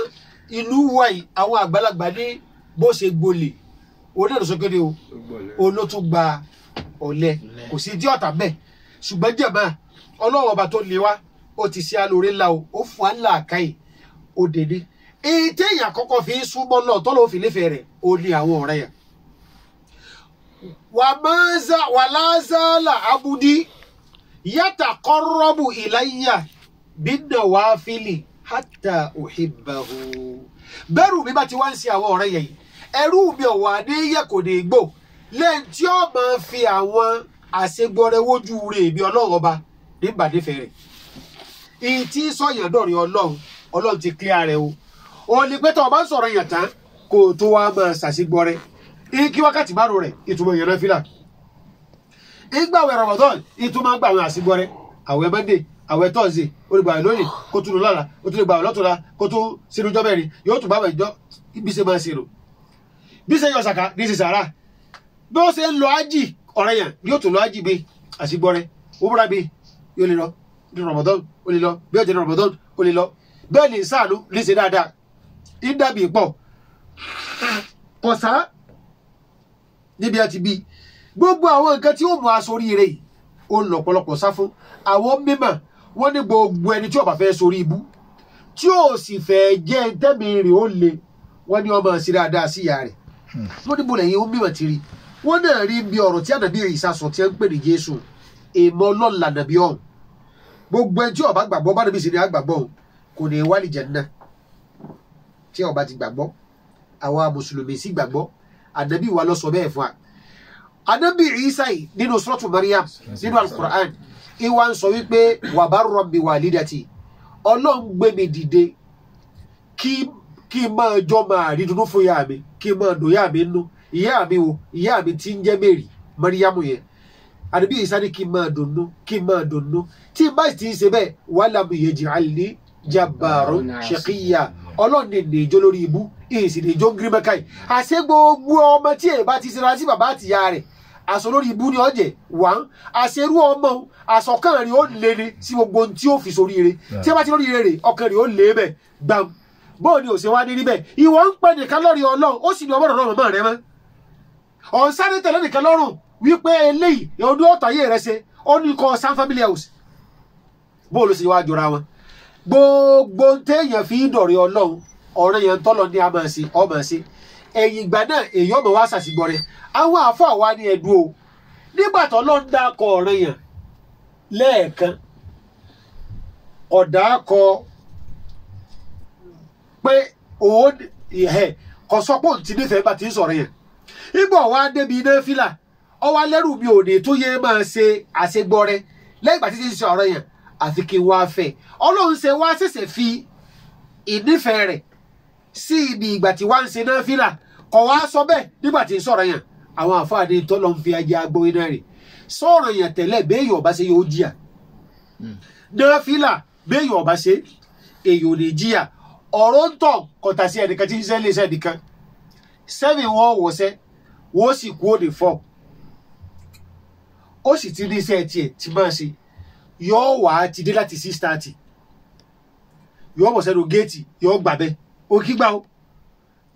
ìlú wa yìí àwọn àgbàlagbà ní bó ṣe gbolè onídàásókèrè o olótún gba ọ̀lẹ kò sí dí ọ̀tá bẹ́ẹ̀ ṣùgbọ́n jẹ̀mọ́ Ọlọ́run ọba tó lé wa ó ti ṣe alóore ńlá o ó fún wa ńlá àkáyè ó dédé èyí téèyàn àkọ́kọ́ fi ń súnmọ́ lọ tọ́lọ́ òfin nífẹ̀ẹ́ rẹ̀ ó ní àwọn ọ̀rẹ́ yẹn wà lázàlà abudi yataqarrabu ilayya bin-nawafili hatta uhibbahu bẹ́rù mi bá ti wá ń ṣe àwọn ọ̀rẹ́ yẹn ẹrú mi ọ̀wà ní yẹ kò ní gbò lẹ́yìn tí ó máa fi àwọn àṣegbọrẹ wojú rẹ̀ bí Ọlọ́run ọba ní ìbàdífẹ́ rẹ̀ ìyí tí sọ̀yàn dọ̀rin Ọlọ́run ti clear rẹ̀ o ò ní pé tó o bá ń sọ̀rọ̀ yàn tán kó o tó wá máa ṣàṣegbọrẹ kí wákàtí márùn rẹ̀ ìtumọ̀ yẹn náà fìlà ìgbàwẹ̀ Ramadan ìtumọ̀ gbàwẹ̀ àṣegbọrẹ àwẹ̀ Monday àwẹ̀ Thursday olùgbàwẹ̀ lónìí kó tún lọ lọ́la kó tún lè gbàwẹ̀ lọ́tùnla kó tún sínú ọjọ́ mẹ́rin yóò tún gbàwẹ̀ ìjọ bí ṣe máa ṣe rò bí ṣe yọ ṣàkà ní ṣe sàrà bí ó ṣe ń lọ ájì ọ̀rẹ́ yẹn yóò tún lọ ájì bí àṣegbọrẹ òwúrọ̀ bí yóò lè lọ ní Ramadan ó lè lọ bí ọ̀jẹ̀ ní Ramadan ó lè lọ bẹ́ẹ̀ ni sáàlú ní ṣe dáadáa ìdàbí pọ̀ kọ̀sá níbi àti bí gbogbo àwọn nǹkan tí ó mú aṣọ oríire yìí ó ń lọ́pọ̀lọpọ̀ sá fún àwọn mímọ̀ wọ́n ní gbogbo ẹni tí ó bá fẹ́ sórí ibú tí ó sì fẹ́ jẹ́ tẹ́mi rẹ̀ ó le wọ́n ní ọmọ sí dáadáa sí ìyá rẹ̀ wọ́n ní bọ̀lẹ̀ yìí ó mímọ̀ ti rí wọ́n náà rí bí ọ̀rọ̀ tí ànàbí rẹ̀ ìsasọ̀ tí ń pè ní Jésù èèmọ̀ Ọlọ́run lànàbí ọ̀hún gbogbo ẹni tí ó bá gbàgbọ́ bá nàbí sì ní àgbàgbọ́ ọ̀hún kò ní wálì Jánnà tí ó bá ti gbàgbọ́ àwa mùsùlùmí sì gbàgbọ́ ànàbí wa ló sọ bẹ́ẹ̀ fún wa ànàbí Ìsá yìí nínú suratu Maryam nínú al-Qur'an ìwà ń sọ wípé wa barran bi walidati Ọlọ́run gbé mi dìde kí n máa jọ máa rí dunu fún ìyá mi kí n máa dùn ìyá mi nú ìyá mi wo ìyá mi tí ń jẹ́ Mary Maryamu yẹn ànàbí Ìsá ní kí n máa dùnnú tí n bá ti ń ṣe bẹ́ẹ̀ walam yaj'alni jabbaran shaqiyya Ọlọ́run ní ìjọ lórí ibú èsì ní ìjọ ń gírí mẹ́ka yìí àṣẹ gbogbo ọmọ tí èèbá ti ṣera sí bàbá àtìyá rẹ̀ aṣọ lórí ibú ni ọjẹ wà ń àṣẹrú ọmọ àṣọkàn rẹ̀ ó lé ní sí gbogbo ohun tí ó fi sórí rẹ̀ tí ẹ bá ti lórí rẹ̀ ọkàn rẹ̀ ó lé bẹ̀ gbàm bóò ni òṣè wá ní níbẹ̀ ìwọ ń pẹ́ nìkan lórí Ọlọ́run ó sì ní ọmọdé ọlọ́run mọ́ rẹ mọ́ ọ̀nsáré tẹ̀lé nìkan lọ́rùn wípé eléyìí ọdún ọ̀tàyé rẹ ṣe ó ní kọ́ sam family house bóò ló sì wá jọra wọn gbogbo téèyàn fi dọ̀rẹ́ Ọlọ́run ọ̀rẹ́ yẹn tọ́lọ ní ọmọ sí ẹ̀yìn ìgbà náà èyí ọmọ wa ṣàṣìgbọ́ rẹ̀ àwọn àfọ àwa ní ẹ̀dùn o nígbà tó lọ ń dákọ̀ ọ̀rẹ́ yẹn lẹ́ẹ̀kan ọ̀dà kọ pé òun kò sọ pé òun ti nífẹ̀ẹ́ bá ti ń sọ̀rọ̀ yẹn ìgbà wa débi iná fìlà ọwọ́ alẹ́rù mi ò ní tó yẹ máa ṣe àṣegbọ́ rẹ lẹ́yìn ìgbà tí ti ń sọ ọ̀rẹ́ yẹn àfi kí n wá fẹ́ Ọlọ́run ṣe wá ṣẹ̀ṣẹ̀ fi ìnífẹ̀ẹ́ rẹ̀ sí ibi ìgbà tí wá ń ṣe náà fìlà kọ̀ wá sọ bẹ́ẹ̀ nígbà tí ń sọ̀rọ̀ yẹn àwọn àfáàní tó lọ ń fi ajá agbó iná rẹ̀ sọ̀rọ̀ yẹn tẹ́lẹ̀ béèyàn ọba ṣe yóò jìyà náà fìlà béèyàn ọba ṣe èyàn ò lè jìyà ọ̀rọ̀ ń tọ̀ kọ̀tà sí ẹnìkan tí ń ṣe léṣẹ́ nìkan 7 wọ́n wọ̀ṣẹ́ wọ́n sì kú òde 4 ó sì ti ní iṣẹ́ tiẹ̀ tí máa ṣe yóò wá ti dé láti 6:30 yóò bọ̀ sẹ́nu géètì yóò gbà bẹ́ẹ̀ òkì gbà ó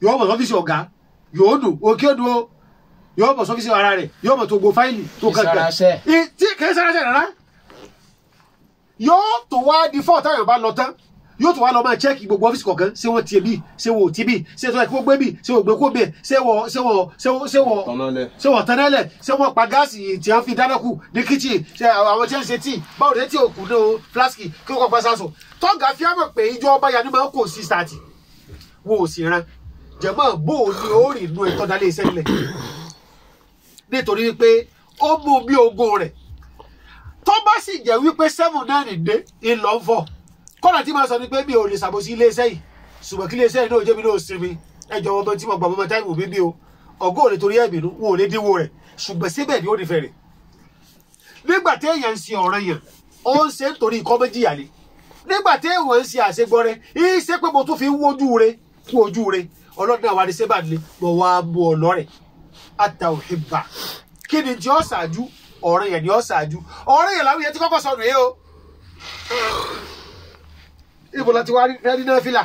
yóò bọ̀ sọ́fíìsì ọ̀gá yóò dùn òkì òdùn ó yóò bọ̀ sọ́fíìsì ara rẹ̀ yóò bọ̀ tó gbó fáìlì tó kankan tí kìí sáraṣẹ́ rárá yóò tó wá di 4 táwọn bá lọ tán yóò tó wá lọ máa chẹ́ẹ̀kì gbogbo ọ́fíìsì kọ̀ọ̀kan ṣé wọ́n tiẹ̀ bí ṣé wọ́n ò tí bí ṣé tó yẹ kí wọ́n gbé bí ṣé wọ́n gbé kó bẹ́ẹ̀ ṣé wọ́n tẹ́lẹ̀ ṣé wọ́n pa gáàsì tí wọ́n fi dáná kù ní kíchìn ṣé àwọn tí wọ́n ṣe tíì báwo ni tí òkú ní flaski kí wọ́n kọ́ pa sásùn tọ́gà fi àmọ̀ pé ìjọ ọba yanu máa ń kó 6:30 wọn ò sì ran jẹ̀mọ́ bó o ní ó rìn inú ẹ̀tọ́ dálé iṣẹ́ ilẹ̀ nítorí wípé ó mú bí ogún rẹ̀ tó bá sì jẹ́ wípé 7 náà nìdé ńlọ ń fọ̀ kọ́nà tí máa sọ ni pé mi ò lè ṣàbòsí iléeṣẹ́ yìí ṣùgbọ́n kí iléeṣẹ́ yìí náà jẹ́ mi náà sinmi ẹjọ́ ọmọ tí mo gbà mọ́ táìmù bíbí o ọgọ́ ò lè torí ẹ̀mí nu wọn ò lè dínwó rẹ̀ ṣùgbọ́n síbẹ̀ ni ó nífẹ̀ẹ́ rẹ̀ nígbà tí èèyàn ń ṣe ọ̀ràn yẹn ó ń ṣe nítorí kọ́mẹ́jìyà ni nígbà tí èèyàn ń ṣe àṣegbọ́ rẹ̀ yìí ṣe pé mo tún fi ń wojú rẹ̀ kú ojú rẹ̀ ọlọ́dún àwọn àdìsẹ́ bá nílé mo wá mú ọ lọ́rẹ̀ àtàwọ̀hìbà kí ni tí ó ṣáájú ọ̀rẹ́ yẹn ni ó ṣáájú ọ̀rẹ́ yẹn làwọn yẹn ti kọ́kọ́ sọnù yìí o ibo láti wá rí náà fìlà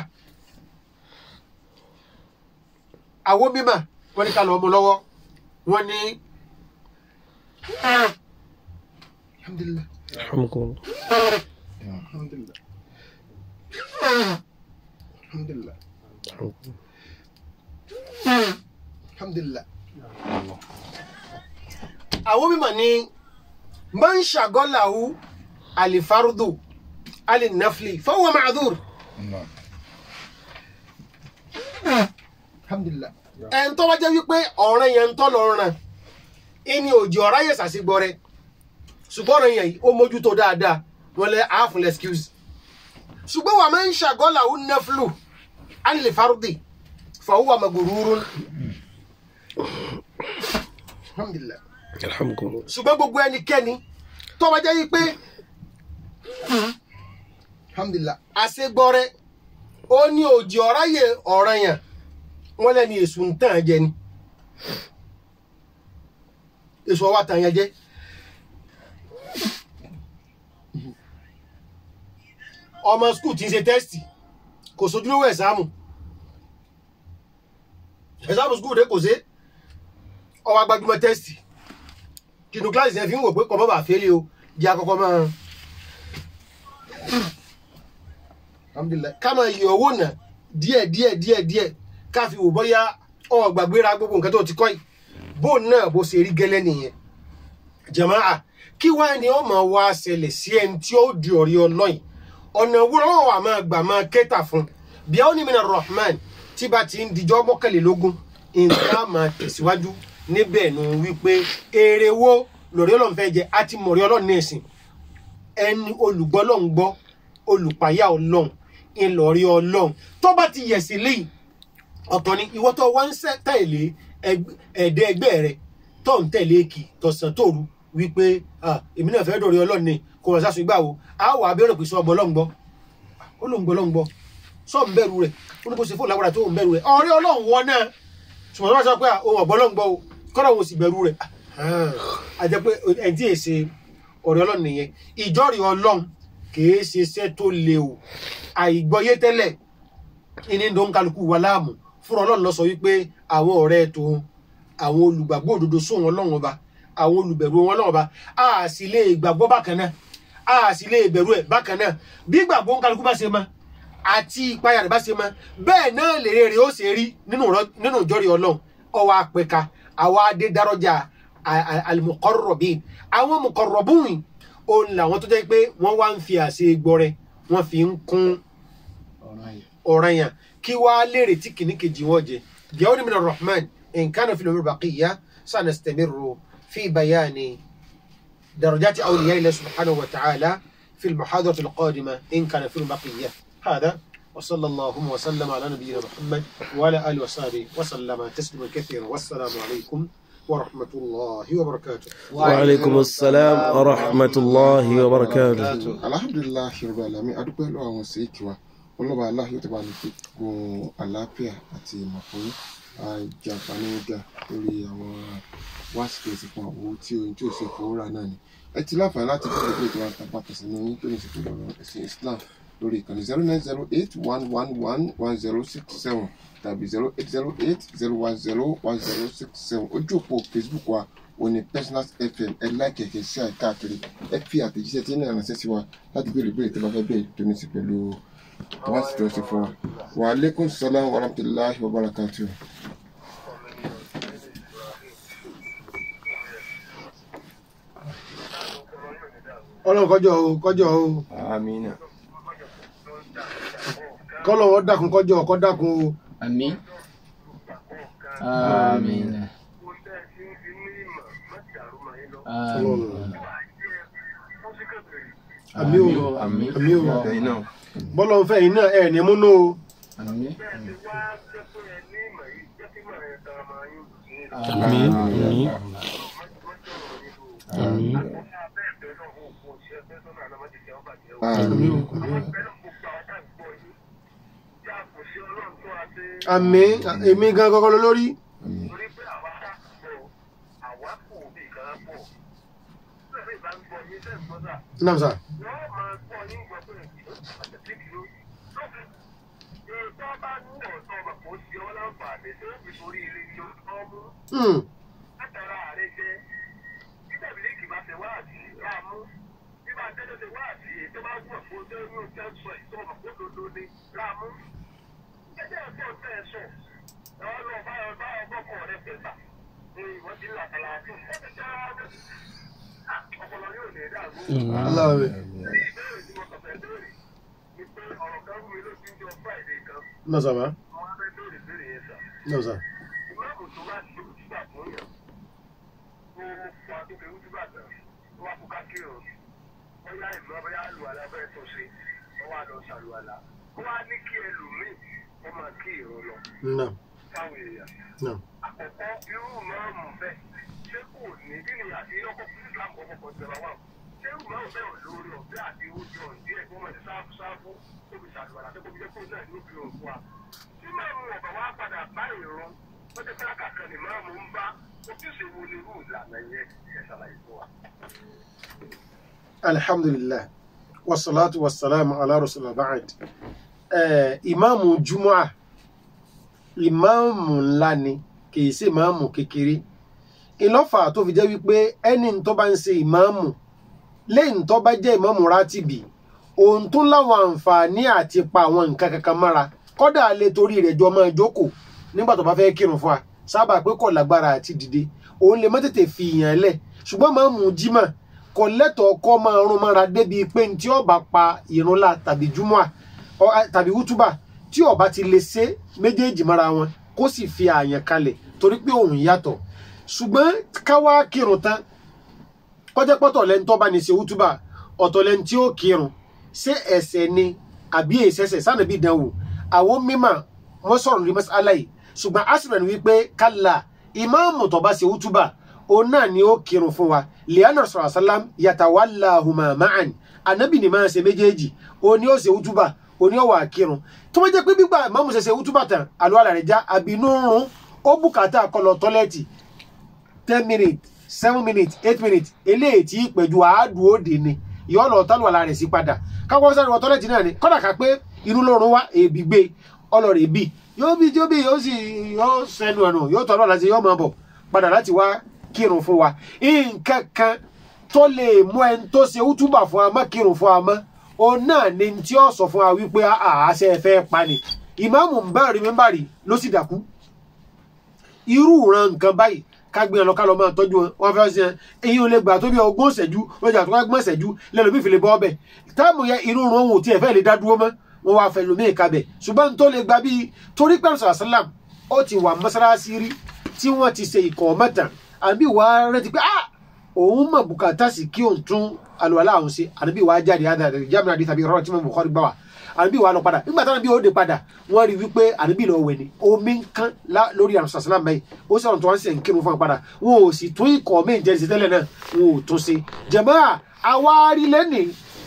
àwọn mímà wọ́n ní ká lọ ọmọ lọ́wọ́ wọ́n ní alhamdulillah alhamdulillah alhamdulillah alhamdulillah àwọn mímọ̀ ní man shagalahu alifardu alinafli fahuwa ma'dhur alhamdulillah ẹn tó wá jẹ́ wípé ọ̀rẹ́ yẹn ń tọ́ lọ ràn ẹni òjì ọ̀rá yẹ sàṣegbọ́ rẹ ṣùgbọ́n ọ̀rẹ́ yẹn ó mójútó dáadáa wọn lẹ àáfún excuse ṣùgbọ́n wà man shagalahu naflu alifardi fahuwa maghrurun alhamdulillah alhamdulillah ṣùgbọ́n gbogbo ẹnikẹ́ni tó bá jẹ́ wípé alhamdulillah àṣegbọ́rẹ́ ó ní òjì ọ̀ráyè ọ̀ranyàn wọ́n lẹ́ni èṣù ń tàn jẹ ni èṣù ọwọ́ àtàn yẹn jẹ́ ọmọ skul tí ń ṣe tẹ́sítì kò sojúlówó ẹ̀sáàmù skul dé kò ṣe ọwọ́ agbájúmọ́ tẹ́sítì kìnnù kíláàsì yẹn fi ń wò pé kọ̀mọ́ bà fẹ́lẹ̀ o jẹ́ àkọ́kọ́ máa alhamdulillah ká máa yẹ owó náà díẹ̀ ká fi wò bóyá ọ̀gbàgbéra gbogbo nǹkan tó ti kọ́ yìí bó náà bó ṣe rí gẹ́lẹ́ nìyẹn jàmáà kí wá ni ó máa wá ṣẹlẹ̀ sí ẹni tí ó di ọ̀rí ọlọ́yìn ọ̀nà wúrọ̀ wà máa gbà máa kẹ́tà fún bí àwọn onímọ̀ rahman tí bá ti ń dijọ́ mọ́kànlélógún nǹkan máa tẹ̀síwájú níbẹ̀ nù wípé èrè wo lórí ọlọ́run fẹ́ jẹ àti mọ̀rí ọlọ́run ní ẹ̀sìn ẹni olùgbọ́ ọlọ́run gbọ́ olùpàyà ọlọ́run ìlọ̀rí ọlọ́run tó bá ti yẹ̀ sí léyìí ọ̀tọ̀ ni ìwọ tó wá ń tẹ̀lé ẹ̀ẹ́dẹ́ ẹgbẹ́ rẹ tó ń tẹ̀lé kì tọ̀sán tòru wípé èmi náà fẹ́ dọ̀rí ọlọ́run ni kò wọ́n sásùn ìgbà wo a wà á bẹ̀rẹ̀ pé sọ ọgbọ́ ọlọ́run gbọ́ ó ló ń gbọ́ ọlọ́run gbọ́ sọ ń bẹ̀rù rẹ̀ ó ní kó ṣe fóònù lágbára tó ń bẹ̀rù rẹ̀ ọ̀rẹ́ ọlọ́run wọn náà ṣùgbọ́n tó bá sọ pé òun ọ̀gbọ́ ọlọ́run gbọ́ o kọ́nà òun sì bẹ̀rù rẹ̀ a jẹ́ pé ẹni tí èsè ọ̀rẹ́ ọlọ́run nìyẹn ìjọ́rí ọlọ́run kìí ṣe iṣẹ́ tó le o àìgbọ́yé tẹ́lẹ̀ ìní ń dán kálukú wa láàmú fúnra ọlọ́run lọ sọ wípé àwọn ọ̀rẹ́ tòun àwọn olùgbàgbọ́ òdodo sóhun ọlọ́run ọba àwọn olùbẹ̀rù wọn ọlọ́run ọba a sì lè gbàgbọ́ bákan náà a sì lè bẹ̀rù ẹ̀ bákan náà bí gbàgbọ́ kálukú bá ṣe mọ́ àti ìpayà rẹ̀ bá ṣe mọ́ bẹ́ẹ̀ náà lèrè rẹ̀ ó ṣe rí nínú ìjọ́rí ọlọ́run ọwọ́ apẹ̀ka àwa adé dárọ́jà al-muqarrabin àwọn muqarrabun òun làwọn tó jẹ́ pé wọ́n wá ń fi àṣẹ gbọ́rẹ́ wọ́n fi ń kún ọ̀ranyàn kí wá lérè tí kìíní kejì wọ́n jẹ bi'awni min ar-rahman in kana fil umur baqiyya sanastamiru fi bayani درجات أولياء الله سبحانه وتعالى في المحاضرة القادمة إن كان في البقية هذا وصلى الله وسلم على نبينا محمد وعلى آله وصحبه وسلم تسليما كثيرا والسلام عليكم ورحمة الله وبركاته. وعليكم السلام ورحمة الله وبركاته. الحمد لله رب العالمين adúpẹ́ lọ́wọ́ àwọn sèékì wa ọlọ́ba Allah yóò tẹ́bà ní gbogbo àlàáfíà àti ìmọ̀fún àjàǹfààní ga lórí àwọn wáṣíkèsì fún àwọn tí ohun tí ò ṣe fowó rà náà ni ẹ ti láǹfààní láti fi ẹgbẹ́ ìjọba àtàpá tẹ̀sán ní yín tó ní ìsìnkú lọ́rọ̀ ẹ̀sìn Islam lórí ìkànnì 09081111067 tàbí 08080101067 ojú òpó Facebook wa òní Personal FM ẹ láìkì ẹ̀kẹ́ sí àìkáàkiri ẹ fi àtẹ̀jíṣẹ́ tí ní ìrànṣẹ́ sí wa láti béèrè tó bá fẹ́ bẹ́ẹ̀ tó ní sí pẹ̀lú wọ́n sì tọ́sí fún wa. Wa alaikum salam wa rahmatullahi wa barakatuh. ọlọ́run kọjọ́ o àmín kọ́lọ́wọ́ dákun kọjọ́ ọkọ́ dákun o àmín àmín àmín o àmín àmín o ẹ̀yin náà bọ́lọ̀ ń fẹ́ yìí náà ẹ̀ ní múnú o àmín àmín àmín àmín èmi gan gọgọ lórí náà sà. wọ́n máa gbọ́ ní ìgbọ́pẹ́ àtẹ̀tẹ̀ kìló lókè ètò ọba ní ọ̀tọ̀ ọba kò sí ọ láǹfààní tó ń fi sórí ilé ní ọmú látara ààrẹ jẹ nígbà mílíkì bá ṣe wáàdì ráàmú nígbà tẹ́lẹ̀ ṣe wáàdì ètò bá wù ọ̀pọ̀ tó ń yóò tẹ́ sọ ìtọ́ ọmọ kó dodo ní ráàmú ẹgbẹ́ ẹ̀fọ́ tẹ́ ẹ sọ ẹ̀wọ́n lọ bá ọgbọ́kọ̀ rẹ pẹ̀lá ní ìwọ́n ti ń làkàlà fún ọpọlọ yóò lè dàgbò. aláwẹ̀. ìbéèrè tí mo sọ fẹ́ béèrè ni pé ọ̀rọ̀ kan wú mi ló ti ń jọ Friday kan. náà sà bá. wọ́n á fẹ́ béèrè yẹn sà. náà sà. ìmáàmù tó bá ṣe òtúbà fún yàn tó fọ àtúnkè òtúbà tán tó wá kó kákìrì bóyá ìmọ̀ bóyá àlùwàlà fẹ́ tó ṣe wọ́n wá lọ ṣàlùwàlà ó wá ní kí ẹlòmíì ó máa kí ìrun lọ. náà. fáwọn èèyàn. náà. àkọ́kọ́ irú ìmáàmù bẹ́ẹ̀ ṣé kò ní kí ni àti ọkọ̀ Islam kọ̀ọ̀kan jẹba wà ṣé irú ìmáàmù bẹ́ẹ̀ lórí ọ̀bẹ àti ojú ọ̀díẹ̀ kó máa ti sáfù tóbi ṣàlùwàlà tó kóbi jẹ́ kó náà ní òbí òun fún wa. tí máàmù ọ̀bà wa padà bá ìrun ó ti fẹ́ kàkan ní máàmù ń bá ojúṣe wo ni irú ìlànà yẹn ẹ ṣàlàyé fún wa. alhamdulillah wasalaatu wasalaamu ala rasulillah ba'd. ìmáàmù jumu'ah ìmáàmù ńlá ni kì í ṣe ìmáàmù kékeré ìlọ́fà tó fi jẹ́ wípé ẹni tó bá ń ṣe ìmáàmù lẹ́yìn tó bá jẹ́ ìmáàmù rátìbì ohun tó láwọn àǹfààní àti pa àwọn nǹkan kankan mára kọ́dà lè torí rẹ̀ jọ máa jókòó nígbà tó bá fẹ́ kírun fún wa sábà pé kò lágbára àti dìde òun lè má tètè fi ìyàn lẹ̀ ṣùgbọ́n ìmáàmù jímà kò lẹ́tọ̀ọ́ kọ́ máa rún mára débi pé tí ó bá pa ìrun la tàbí júmọ́à tàbí wútúbà tí ó bá ti lè ṣe méjèèjì mára wọn kó sì fi àyàn kalẹ̀ torí pé òun yàtọ̀ ṣùgbọ́n káwá kírun tán kọjá pọ́tọ̀ lẹ́ni tó bá ní ṣe wútúbà ọ̀tọ̀ lẹ́ni tí ó kírun ṣé ẹ̀ṣẹ̀ ni àbí èsẹ̀ṣẹ̀ sánàbí ìdánwò àwọn mímọ̀ wọ́n sọ̀rọ̀ lórí mas'ala yìí ṣùgbọ́n asìrẹ̀ ni wípé kálá ìmáàmù tó bá ṣe wútúbà òun náà ni ó kírun fún wa liana sọ̀rọ̀ sálám yatawallahuma ma'an ànábì ni máa ṣe méjèèjì òun ni ó ṣe wútúbà òun ni ó wà kírun tó wọ́n jẹ́ pé gbígbà ìmáàmù ṣe ṣe wútúbà tán àlùwàlá rẹ̀ já àbínú rún ó bùkátà kó lọ tọ́lẹ́ẹ̀tì 10 minutes 7 minutes 8 minutes eléyìí tí ìpẹ̀jù àádùn òde ni yóò lọ tálùwàlá rẹ̀ sí padà káwọn sáré wọ tọ́lẹ́ẹ̀tì náà ni kọ́dà ká pé inú lórun wá èébì gbé ọlọ́rẹ̀ bí yóò bí yóò sì yóò sẹnu ẹnu yóò tọ́lọ́ láti yóò máa bọ̀ padà láti wá kírun fún wa nǹkan kan tó lè mú ẹni tó ṣe útúbà fún wa má kírun fún wa mọ́ òun náà ni tí ó sọ fún wa wípé àṣẹ fẹ́ pa ni ìmáàmù mbẹ́rì ló sì dàkú irú ìran nǹkan báyìí kágbé ẹ lọ ká lọ máa tọ́jú wọn fẹ́ ṣe eyín ò lè gbà tó bí ogún ìṣẹ́jú lọ́jà tó ká gbọ́n ìṣẹ́jú lẹ́nu bí fìlẹ̀ bọ́ ọbẹ̀ táàmù yẹ irú run ohun tí ẹ fẹ́ lè dá dúró mọ́ wọn wá fẹ́ lómi ìkabẹ̀ ṣùgbọ́n tó lè gba bíi torí pẹ̀lú sàlám ó ti wà mọ́sálásí rí tí wọ́n ti ṣe ìkọ̀ mẹ́ta àbí wàá rántí pé òun mọ̀ bùkátà sí kí òun tún àlùwàlá àwọn ṣe àbí wàá jáde jámìnà àdìsá bíi rọ́ọ̀ tí wọ́n Bukhari gbà wá àbí wàá lọ padà nígbà táwọn bí ó dé padà wọ́n rí wípé àbí lọ wẹ̀ ni omi ń kán lórí àrùn sàlám báyìí ó sọ̀rọ̀ tó wọ́n sì ń kírun fún wọn padà wọn ò sì tún ikọ̀ mí ìjẹ́rìsí tẹ́lẹ̀ náà wọn ò tún ṣe jàmáà àwárí lẹ́nìí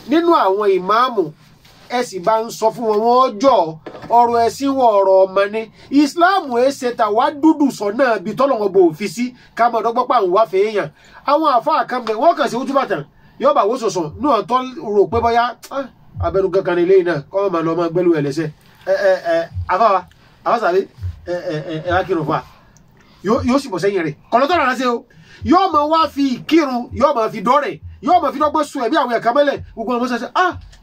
nínú àwọn ìmáàmù ẹ sì bá ń sọ fún wọn wọ́n jọ ọ̀rọ̀ ẹ̀sìn wọ ọ̀rọ̀ ọmọ ni ìsìláàmù ẹsẹ tàwa dúdú sọ náà bí tọ́lọ́wọ́n bò fi sí ká mọ̀ ọ̀dọ́gbọ́n pa àwọn wá fẹ́ èèyàn àwọn àfáà kan bẹ wọ́n kàn sí wútúbà tán yóò bá wó sọ̀sọ̀ náà tó rò pé bóyá abẹnú kankan ilé náà kọ́ ọ́ máa lọ máa gbẹ́lú ẹ̀ lẹ́sẹ̀ afáwa afásàlẹ̀ wá kírun fún wa yóò sì bọ̀ sẹ́yìn rẹ̀ kọ̀lọ́tọ̀ rà lásẹ̀ o yóò máa wá fi kírun yóò máa fi dọ́rẹ̀ yóò máa fi dọ́gbọ́n sun ẹ̀mí àwọn ẹ̀ka mẹ́lẹ̀ gbogbo ọmọ sẹ́sẹ́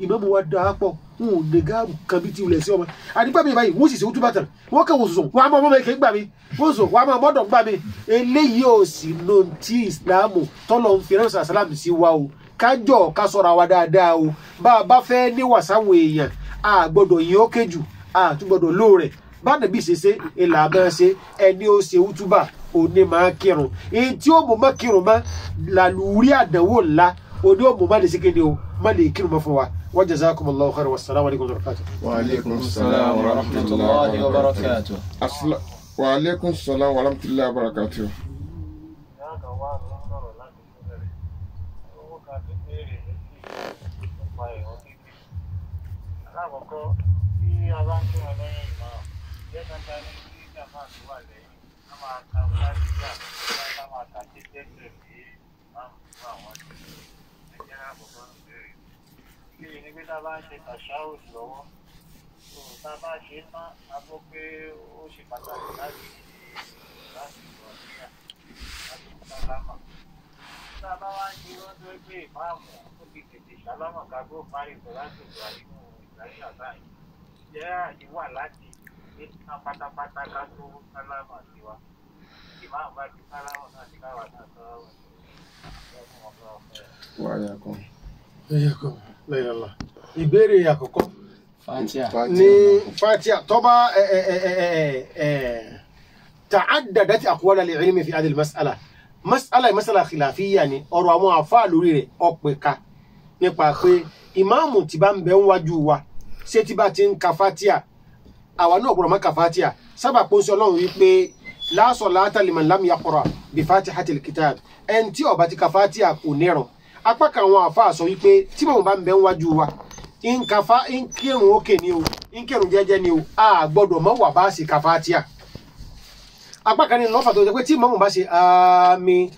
ìmáàmù wa dáa pọ̀ n ò lè gáàrú kan bí ti wulẹ̀ sí ọmọ àdìgbà mi báyìí wọ́n sì ṣe wútúbà tán wọ́n kàn wọ́n sọ̀sọ̀ wọ́n á mọ ọmọ mẹ́kẹ́ gbà mí wọ́n sọ̀ wọ́n á mọ ọmọdọ̀ gbà mí eléyìí ò sì lo ti ìsìlámù tọ́lọ̀ ń fi ránṣẹ́ àsálàmù sí wa o kájọ ká sọ̀rọ̀ àwa dáadáa o bá a bá fẹ́ ní wàsáwọn èèyàn a gbọ́dọ̀ yín ó kéjù a tún gbọ́dọ̀ lò rẹ̀ bá nàbí ṣe ìlà máa ṣe ẹni ó ṣe wútúbà òní máa kírun èyí tí ó mú má kírun má làlùrí àdánwò ńlá òní ó mú má lè ṣe kéde o má lè kírun má fún wa wa jazakumullahu khairan wassalamu alaikum wa rahmatullahi. Wa alaikum salam wa rahmatullahi wa barakatuh. Wa alaikum salam wa rahmatullahi wa barakatuh. Alákọ̀ọ́kọ́ tí a bá ń tún ọlọ́yìn ìmọ̀ jẹ́ kẹta ní kí jàmbá tó wà lẹ́yìn ká máa ka fúláṣíjà ká máa kà sí tẹ́tẹ̀ sí máa ń fún àwọn ọdún. ẹ̀jẹ̀ àbọ̀bọ̀ bẹ̀rẹ̀. Bí ní pé tá a bá ń ṣe tàṣáwò lọ́wọ́, tá a bá ṣe tán, a gbọ́ pé ó ṣe pàtàkì láti sọ níyà, láti sálámà. Tá a bá wá ń ṣe wọ́n tó gbé ìmáàmù tó fi tètè sálámà ká gbó parí pẹ̀lú àtòkò àdínú ìgbàlẹ̀ àbáyé. Jẹ́ àyè wà láti ní pátápátá ká tó sálámà sí wa. Ìmáàmù bá ti sálámà náà ti káwà náà sọ́wọ́. wáyà kan. lẹ́yìnlá ìbéèrè àkọ́kọ́ Fatiha. ní Fatiha tọ́ba ta'addadat aqwal al-ilmi fi hadhihi al-mas'ala mas'ala khilafiyya ni ọ̀rọ̀ àwọn àfáà lórí rẹ̀ ọ̀pẹ̀ ká nípa pé ìmáàmù tí bá ń bẹ níwájú wa ṣé tí bá ti ń ka Fatiha àwa náà gbọ́dọ̀ má ka Fatiha sábà pé ó sọ Ọlọ́run wípé la salata liman lam yaqra bi fatihatil kitab ẹni tí ó bá ti ka Fatiha kò nírun apá kan àwọn àfáà sọ wípé tí màmú bá ń bẹ níwájú wa ń kírun òkè ni o ń kírun jẹ́jẹ́ ni o a gbọ́dọ̀ mọ́ wà bá sì ka Fatiha apá kan ní lọ́fà tó jẹ́ pé tí màmú bá ṣe àmín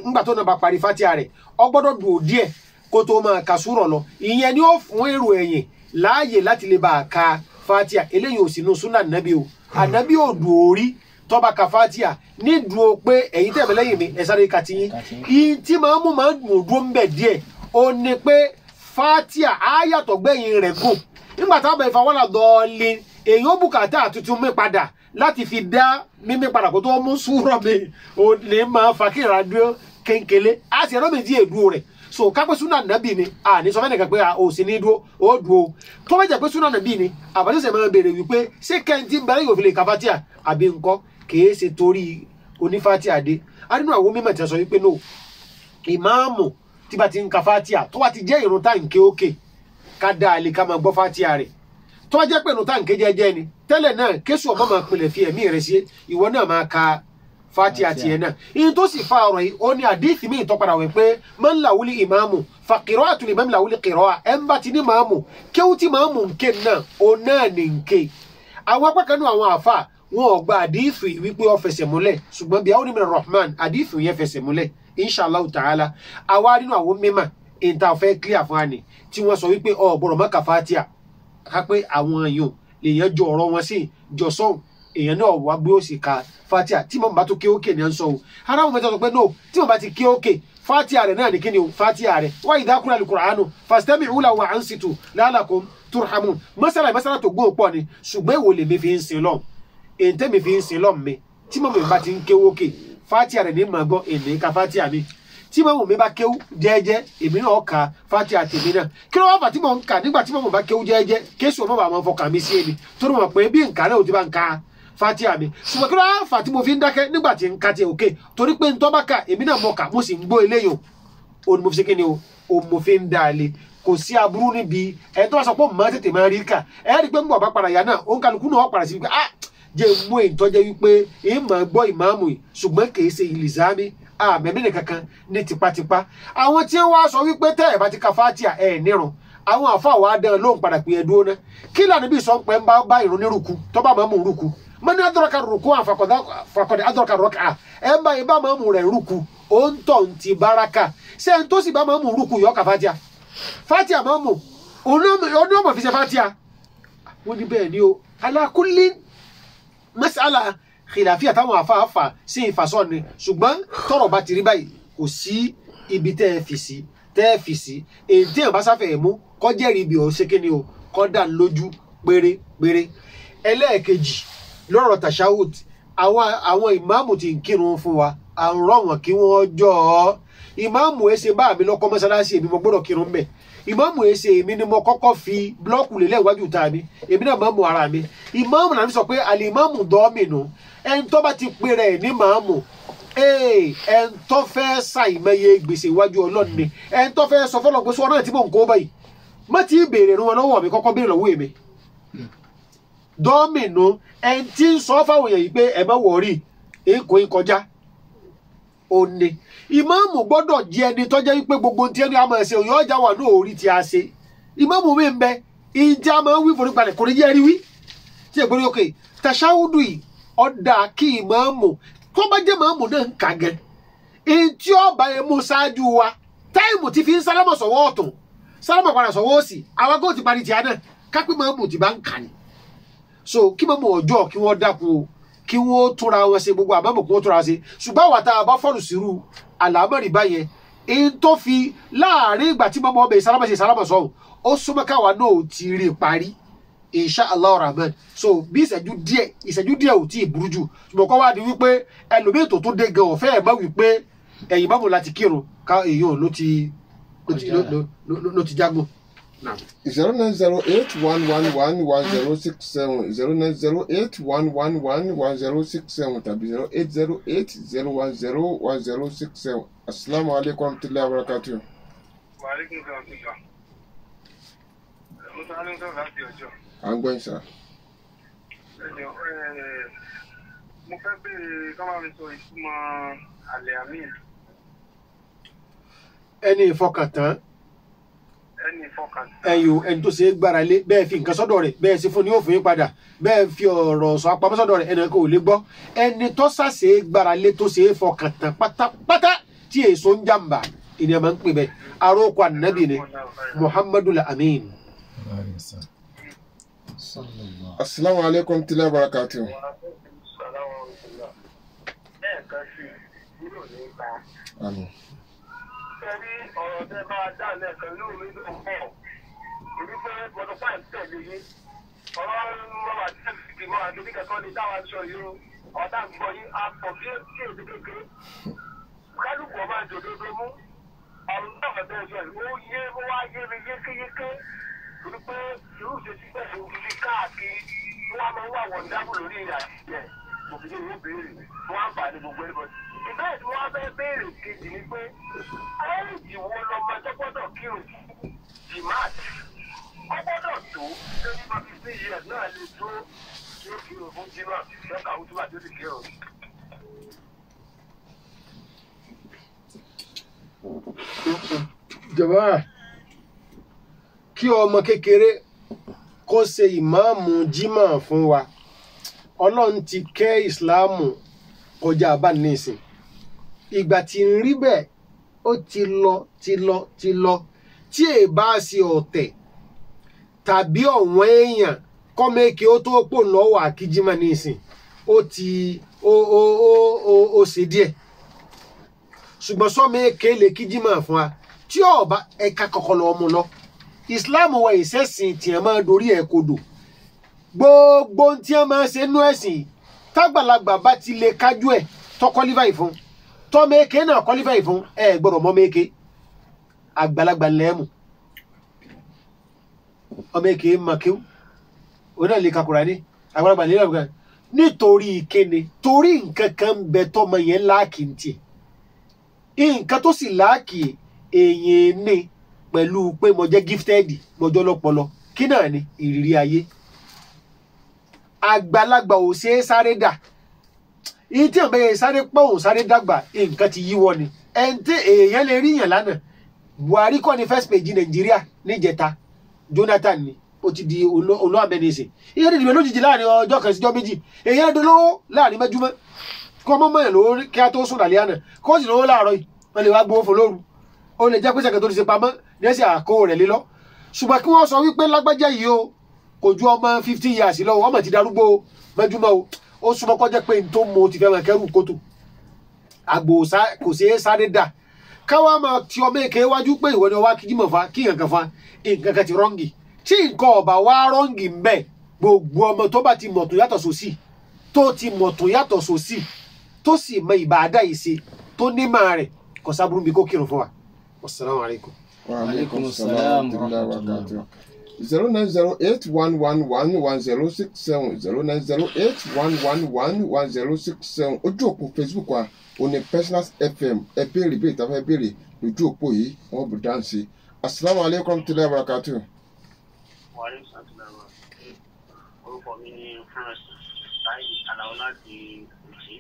nígbà tó náà bá parí Fatiha rẹ̀ ó gbọ́dọ̀ dùn díẹ̀ kó tó máa ka súrọ̀ lọ ìyẹn ni ó fún èrò ẹ̀yìn láàyè láti lè bá a ka Fatiha eléyìí ò sínú súnà nàbí o ànábì ò dùn orí tó bá ka Fatiha ní dùn pé ẹ̀yin tẹ̀mẹ́ lẹ́yìn mi ẹ̀ sáré ka ti yín yìí tí màmú máa ń dùn dúró ń bẹ̀ díẹ̀ ó ní pé Fatiha ayàtọ̀ gbẹ̀yìn rẹ̀ gùn nígbà táwọn bẹ̀rẹ̀ fàwọ́lá dọ́ọ̀lì èyí ó bùkátà àtútù mí padà láti fi dá mímí padà kó tó mú súrọ̀ mi ò ní máa fa kí ìràdúró kéńkélé á sì ẹ̀rọ méjì èdúró rẹ̀ so kápẹ́ súnà nàbì ni ní sọ fẹ́nìkan pé ò sí ní dúró ó dúró tó bá jẹ́ pé súnà nàbì ni àbájọ́sẹ̀ máa béèrè wípé ṣé kẹ́ntì ń bẹ̀rẹ̀ yóò fi lè ka Fatiha àbí ńkọ́ kìí ṣe torí oní Fatiha dé adínú àwọn mímọ̀ tí a sọ wípé no ìmáàmù tí bá ti ń ka Fatiha tó wá ti jẹ́ ìrun tá ń ké òkè ká dá a lè ká máa gbọ́ Fatiha rẹ̀ tó wá jẹ́ pé ìrun tá ń ké jẹ́jẹ́ ni tẹ́lẹ̀ náà kéṣù ọmọ máa pinlẹ̀ fi ẹ̀mí rẹ̀ sí ìwọ náà máa ka Fatiha tiẹ̀ náà ìyẹn tó sì fa ọ̀rọ̀ yìí ó ní àdíìsì míì tó padà wẹ̀ pé man lawuli ìmáàmù fa qira'atul imam lawuli qira'a ẹ̀ ń bá ti ní máàmù kéwù tí máàmù ń ké náà ó náà ní ń ké àwọn apá kan náà àwọn àfà wọn ò gba àdíìsì wípé ó fẹsẹ̀ múlẹ̀ ṣùgbọ́n bí àwọn onímọ̀ Rahman àdíìsì yẹn fẹsẹ̀ múlẹ̀ inshallah ta'ala àwa nínú àwọn mímọ̀ ìta fẹ́ clear fún wa ni tí wọ́n sọ wípé ọ gbọ́dọ̀ má ka Fatiha ká pé àwọn èèyàn lèèyàn jọ ọ̀rọ̀ wọn sí jọ sọ́hùn èèyàn náà wá gbé òsì ka Fatiha tí mọ̀ bá tó ké òkè ní à ń sọ o ara wọn mẹ́ta sọ pé no tí mọ̀ bá ti ké òkè Fatiha rẹ̀ náà ní kíni o Fatiha rẹ̀ wa idha quri'a al-Qur'anu fastami'u lahu wa ansitu la'allakum turhamun masala tó gbóhùn pọ̀ ni ṣùgbọ́n èwo lèmi fi ń sin lọ́hùn èyí tẹ́mi fi ń sin lọ́hùn mi tí mọ̀ mi bá ti ń ké òkè Fatiha rẹ̀ ní màá gbọ́ èmi ka Fatiha mi tí mọ̀ mi bá kéwú jẹ́jẹ́ èmi náà ka Fatiha tèmi náà kí ló wá fà tí mò ń kà nígbà tí mọ̀ bá kéwú jẹ́jẹ́ kéṣù ọmọ bá máa fọkàn mi sí èmi torí mọ̀ pé bí nǹkan náà ò ti bá ń ka Fatiha mi ṣùgbọ́n kí ló wá fà tí mo fi ń dákẹ́ nígbà tí ń ka tiẹ̀ òkè torí pé ntọ́ bá ka èmi náà mọ̀ kà mo sì ń gbọ́ eléyìí o ni mo fi ṣe kí ni o mo fi ń dá a le kò sí aburú níbi ẹni tó bá sọ pé mo máa tètè máa rí kà ẹ rí i pé ń bọ̀ bá padà yá náà ó ń kálukú náà padà sí wípé jẹ́ mú èyí tọ́jẹ́ wípé ìmọ̀ gbọ́ ìmáàmù yìí ṣùgbọ́n kì í ṣe ìlìzámi àmẹ́mí nìkankan ní tipátipá àwọn tí wọ́n sọ wípé tẹ́ ẹ̀ bá ti ka Fatiha ẹ̀ nírun àwọn àfáà wa dán lóhùn padà pé ẹ dúró ná kí lànà bí sọ pé ń bá ìrun ní rúkú tó bá máa mú rúkú mọ́ ní adraka rúkú àfàkọ̀dé adraka rọ́kà ẹ̀ ń bá ibà máa mú rẹ̀ rúkú ó ń tọ̀ ń ti báraka ṣé ń tó sì bá máa mú rúkú yọ ka Fatiha máa mú ọdún ọmọ fi ṣe Fatiha wọ́n ní bẹ́ẹ̀ ni o ala kulli mas'ala khilafiyya táwọn afáfà sí ìfàsọ́ ni ṣùgbọ́n tọ́rọ̀ bá ti rí báyìí kò sí ibi tẹ́ ẹ fi sí èyí tí èèyàn bá sáfẹ́ mú kọjẹ́rì ibi ò ṣe kíni o kọ́dà lójú pérépéré ẹlẹ́ẹ̀kejì lọ́rọ̀ tashahud àwọn ìmáàmù tí ń kírun fún wa à ń rọ̀ wọ́n kí wọ́n jọ ọ́ ìmáàmù ẹ̀ ṣe bá mi lọ́kọ́ mọ́sálásí èmi mo gbọ́dọ̀ kírun bẹ́ẹ̀ ìmáàmù ẹ̀ ṣe èmi ni mo kọ́kọ́ fi blọ́ọ̀kù lélẹ̀ iwájú ta mi èmi náà máàmù ara mi ìmáàmù náà mi sọ pé àlè ìmáàmù dọ́ọ̀mìnù ẹni tó bá ti pè rẹ̀ ní màámù ẹni tó fẹ́ ṣàìmọye gbèsè iwájú ọlọ́run ni ẹni tó fẹ́ sọ fọlọ́ pé sọ náà tí mò ń kó báyìí má ti béèrè nu wọn lọ́wọ́ mi kọ́kọ́ béèrè lọ́wọ́ èmi dọ́ọ̀mìnù ẹni tí ń sọ fáwọn èèyàn yìí pé ẹ má wọ̀ọ́rì èkó ń kọjá òní ìmáàmù gbọ́dọ̀ jẹ́ ẹni tó jẹ́ wípé gbogbo tí ẹni a máa ṣe òyìn ọjà wà ní orí tí a ṣe ìmáàmù mi ń bẹ ìjà máa ń wí foríbalẹ̀ kò ní jẹ́ rí wí tí ẹ gbọ́dọ̀ òkè tàṣáwùdù yìí ọ̀dà kí ìmáàmù tó bá jẹ́ ìmáàmù náà ń kà gẹ́ èyí tí ọba yẹn mú ṣáájú wa táìmù ti fi ń sálámọ̀ sọ̀wọ́ ọ̀tún sálámọ̀ padà sọ̀wọ́ òsì àwọn agbó ti parí tìá náà kápẹ́ mọ́mù ti bá ń kà ní. so kí mọ́mù ọjọ́ kí wọ́n dákun o kí wọ́n túnra wọn ṣe gbogbo àbámọ̀ kí wọ́n túnra wọn ṣe ṣùgbọ́n àwọn tá a bá fọ́ọ̀nù sírú àlámọ̀rì báyẹn èyí tó fi láàrin ìgbà tí mọ́mù ọbẹ̀ sálámọ̀ ṣe sálámọ̀ sọ̀hún ó súnmọ́ káwa náà ti rí parí insha allah rahman. so bí ìṣẹ́jú díẹ̀ ò tí ì burú jù ṣùgbọ́n kọ́ wá di wípé ẹlòmíì tó dé gan ọ̀fẹ́ ẹ̀ mọ́ wípé ẹ̀yìn mọ́mù láti kírun ká èyàn ló ti jágbó. 09081111067 09081111067 tàbí 08080101067. Assalamu alaikum warahmatullahi wabarakatuh. Wa alaikum salam. Mo sáré ń sọ̀rọ̀ láti ọjọ́. À ń gbọ́ yín sà. Mo fẹ́ béèrè ká máa mi sọ ìtumọ̀ àlẹ́ àmì. ẹni ìfọkàntán Ẹni ìfọkàntán. ẹni tó ṣe é gbára lé bẹ́ẹ̀ fi nǹkan sọ́dọ̀ rẹ̀ bẹ́ẹ̀ sì fún ní òfin padà bẹ́ẹ̀ fi ọ̀rọ̀ sọ apamọ́ sọ́dọ̀ rẹ̀ ẹni kò lè gbọ́ ẹni tó ṣàṣe é gbára lé tó ṣe é fọkàntán pátápátá tí èso ń jàǹbá ìní àmà ń pè bẹ́ẹ̀ arókò ànábì ni Muhammadul Amin. Assalamu alaikum warahmatullahi wabarakatuh. Lẹ́ẹ̀kan sí nínú nípa. Àmín. Ẹ̀rí ọ̀rọ̀ tẹ́ bá dá lẹ́ẹ̀kan lórí ló ń bọ̀. Èmi pé gbọdọ̀ fáìn tẹ̀lé yín. Ọ̀rọ̀ mọ́wàá tẹ̀lé ti mọ́ àdébí kẹ́kọ̀ọ́ ní táwa sọ yìí o. Ọ̀tá gbọ́ yín á pọ̀ bí èdè kékeré. Kálukú ọba ìdòdó mú. Ọ̀rọ̀ náà bẹ̀rẹ̀ sọ yìí. Ó wá yé mi yékéyéké. Torí pé irú ìṣesí pẹ̀lú ibi káàkiri tí wọ́n máa ń wà wọ̀n dábò lórí ìrìnàjò òfin ìwé béèrè fún àǹfààní gbogbo ẹ̀rọ. Ìbéèrè tí wọ́n fẹ́ béèrè kejì ni pé ẹ́ẹ̀jì wo lọmọ tó gbọ́dọ̀ kírun jìmáàtì ó gbọ́dọ̀ tó lórí bá 15 years náà lè tó tí ó kírun fún jimá lọ́kà òtúbà tó ti kírun. jọ̀wọ́ kí ọmọ kékeré kó ṣe ìmáàmù jímà fún wa ọlọ́run ti kẹ́ ìsìláàmù kọjá abánisìn ìgbà tí ń rí bẹ́ẹ̀ ó ti lọ tí è bá ṣe ọ̀tẹ̀ tàbí ọ̀wọ́n èèyàn kọ́mẹ́kẹ́ ó tó pò lọ́wọ́ àkíjímà nísìn ó ṣe díẹ̀ ṣùgbọ́n sọ́mẹ́kẹ́ lè kíjímà fún wa tí ọba ẹ̀ka kọ̀kọ́ lọ́ mú lọ ìsìláàmù wa ìṣẹ̀sìn tí a máa dorí ẹ̀ kodò gbogbo tí a máa ṣe nú ẹ̀sìn tágbàlagbà bá ti lè kájú ẹ̀ tó kọ́lífà ìfún tọ́mẹ́kẹ́ náà kọ́lífà ìfún ẹ̀ gbọ́dọ̀ mọ́mẹ́kẹ́ àgbàlagbà lẹ́mù ọmẹ́kẹ́ makéw oná lè kakura ní àgbàlagbà lẹ́mù kan nítorí ìkéne torí nǹkan kan bẹ tọ́mọ yẹn láàkì ní tiẹ̀ nǹkan tó sì láàkì èèyàn ní pẹ̀lú pé mo jẹ́ gifted mo jọ lọ́pọlọ kí náà ni ìrírí ayé àgbàlagbà ò ṣe é sáré dà ìyí tí àwọn bẹ́ẹ̀ sáré pọ̀ ò sáré dàgbà nǹkan ti yíwọ́ ni ẹ̀ǹtẹ́ èèyàn lè rí yàn lánàá Buhari kọ́ ni first page Nàìjíríà níjẹta Jonathan ni ó ti di olóàbẹ̀nẹsẹ̀ ìyẹn ní ìdìbò lójijì láàrin ọjọ́ kan síjọ́ méjì èèyàn dolówó láàrin mẹ́júmọ́ kọ́ mọ́ mọ́yàn lówó kí a tó sùn lálẹ́ àná kó sì lówó láàárọ̀ yìí wọ́n lè wá gbowó fún lóru ó lè jẹ́ pé sẹ̀kẹ̀ tó ti ṣe pamọ́ ní ẹ̀sìn àkó rẹ̀ lé lọ ṣùgbọ́n kí wọ́n sọ wípé lágbájá yìí o kò ju ọmọ 15 years lọ ọmọ ti darúgbó mẹ́júmọ́ o ó súnmọ́ kọjá pé n tó mọ ti fẹ́ máa kẹ́rù kótó àgbò kò sí é sáré dà káwá máa ti ọmọ èké wájú pé ìwọ ni ọwá kí jìmọ̀ fa kí nǹkan fa nǹkan kan ti rọ́ǹgì tí nǹkan ọ̀bà wá rọ́ǹgì ń bẹ̀ gbogbo ọmọ tó bá ti mọ̀tún yàtọ̀ sósì tó ti mọ̀tún yàtọ̀ sósì tó sì mọ ìbàdà ìṣe tó ní máa rẹ̀ kò sábúrú bí kò kírun fún wa. Wassalamu alaikum. Wa alaikum assalam wa rahmatullahi wa barakatuh. 09081111067 09081111067 ojú òpó Facebook wa òní Personals FM ẹ béèrè bí ìta fẹ́ béèrè lójú òpó yìí wọ́n bù dáǹsì. Assalamu alaikum warahmatullahi wabarakatuh. Orúkọ mi ni France láì àlàó láti òjì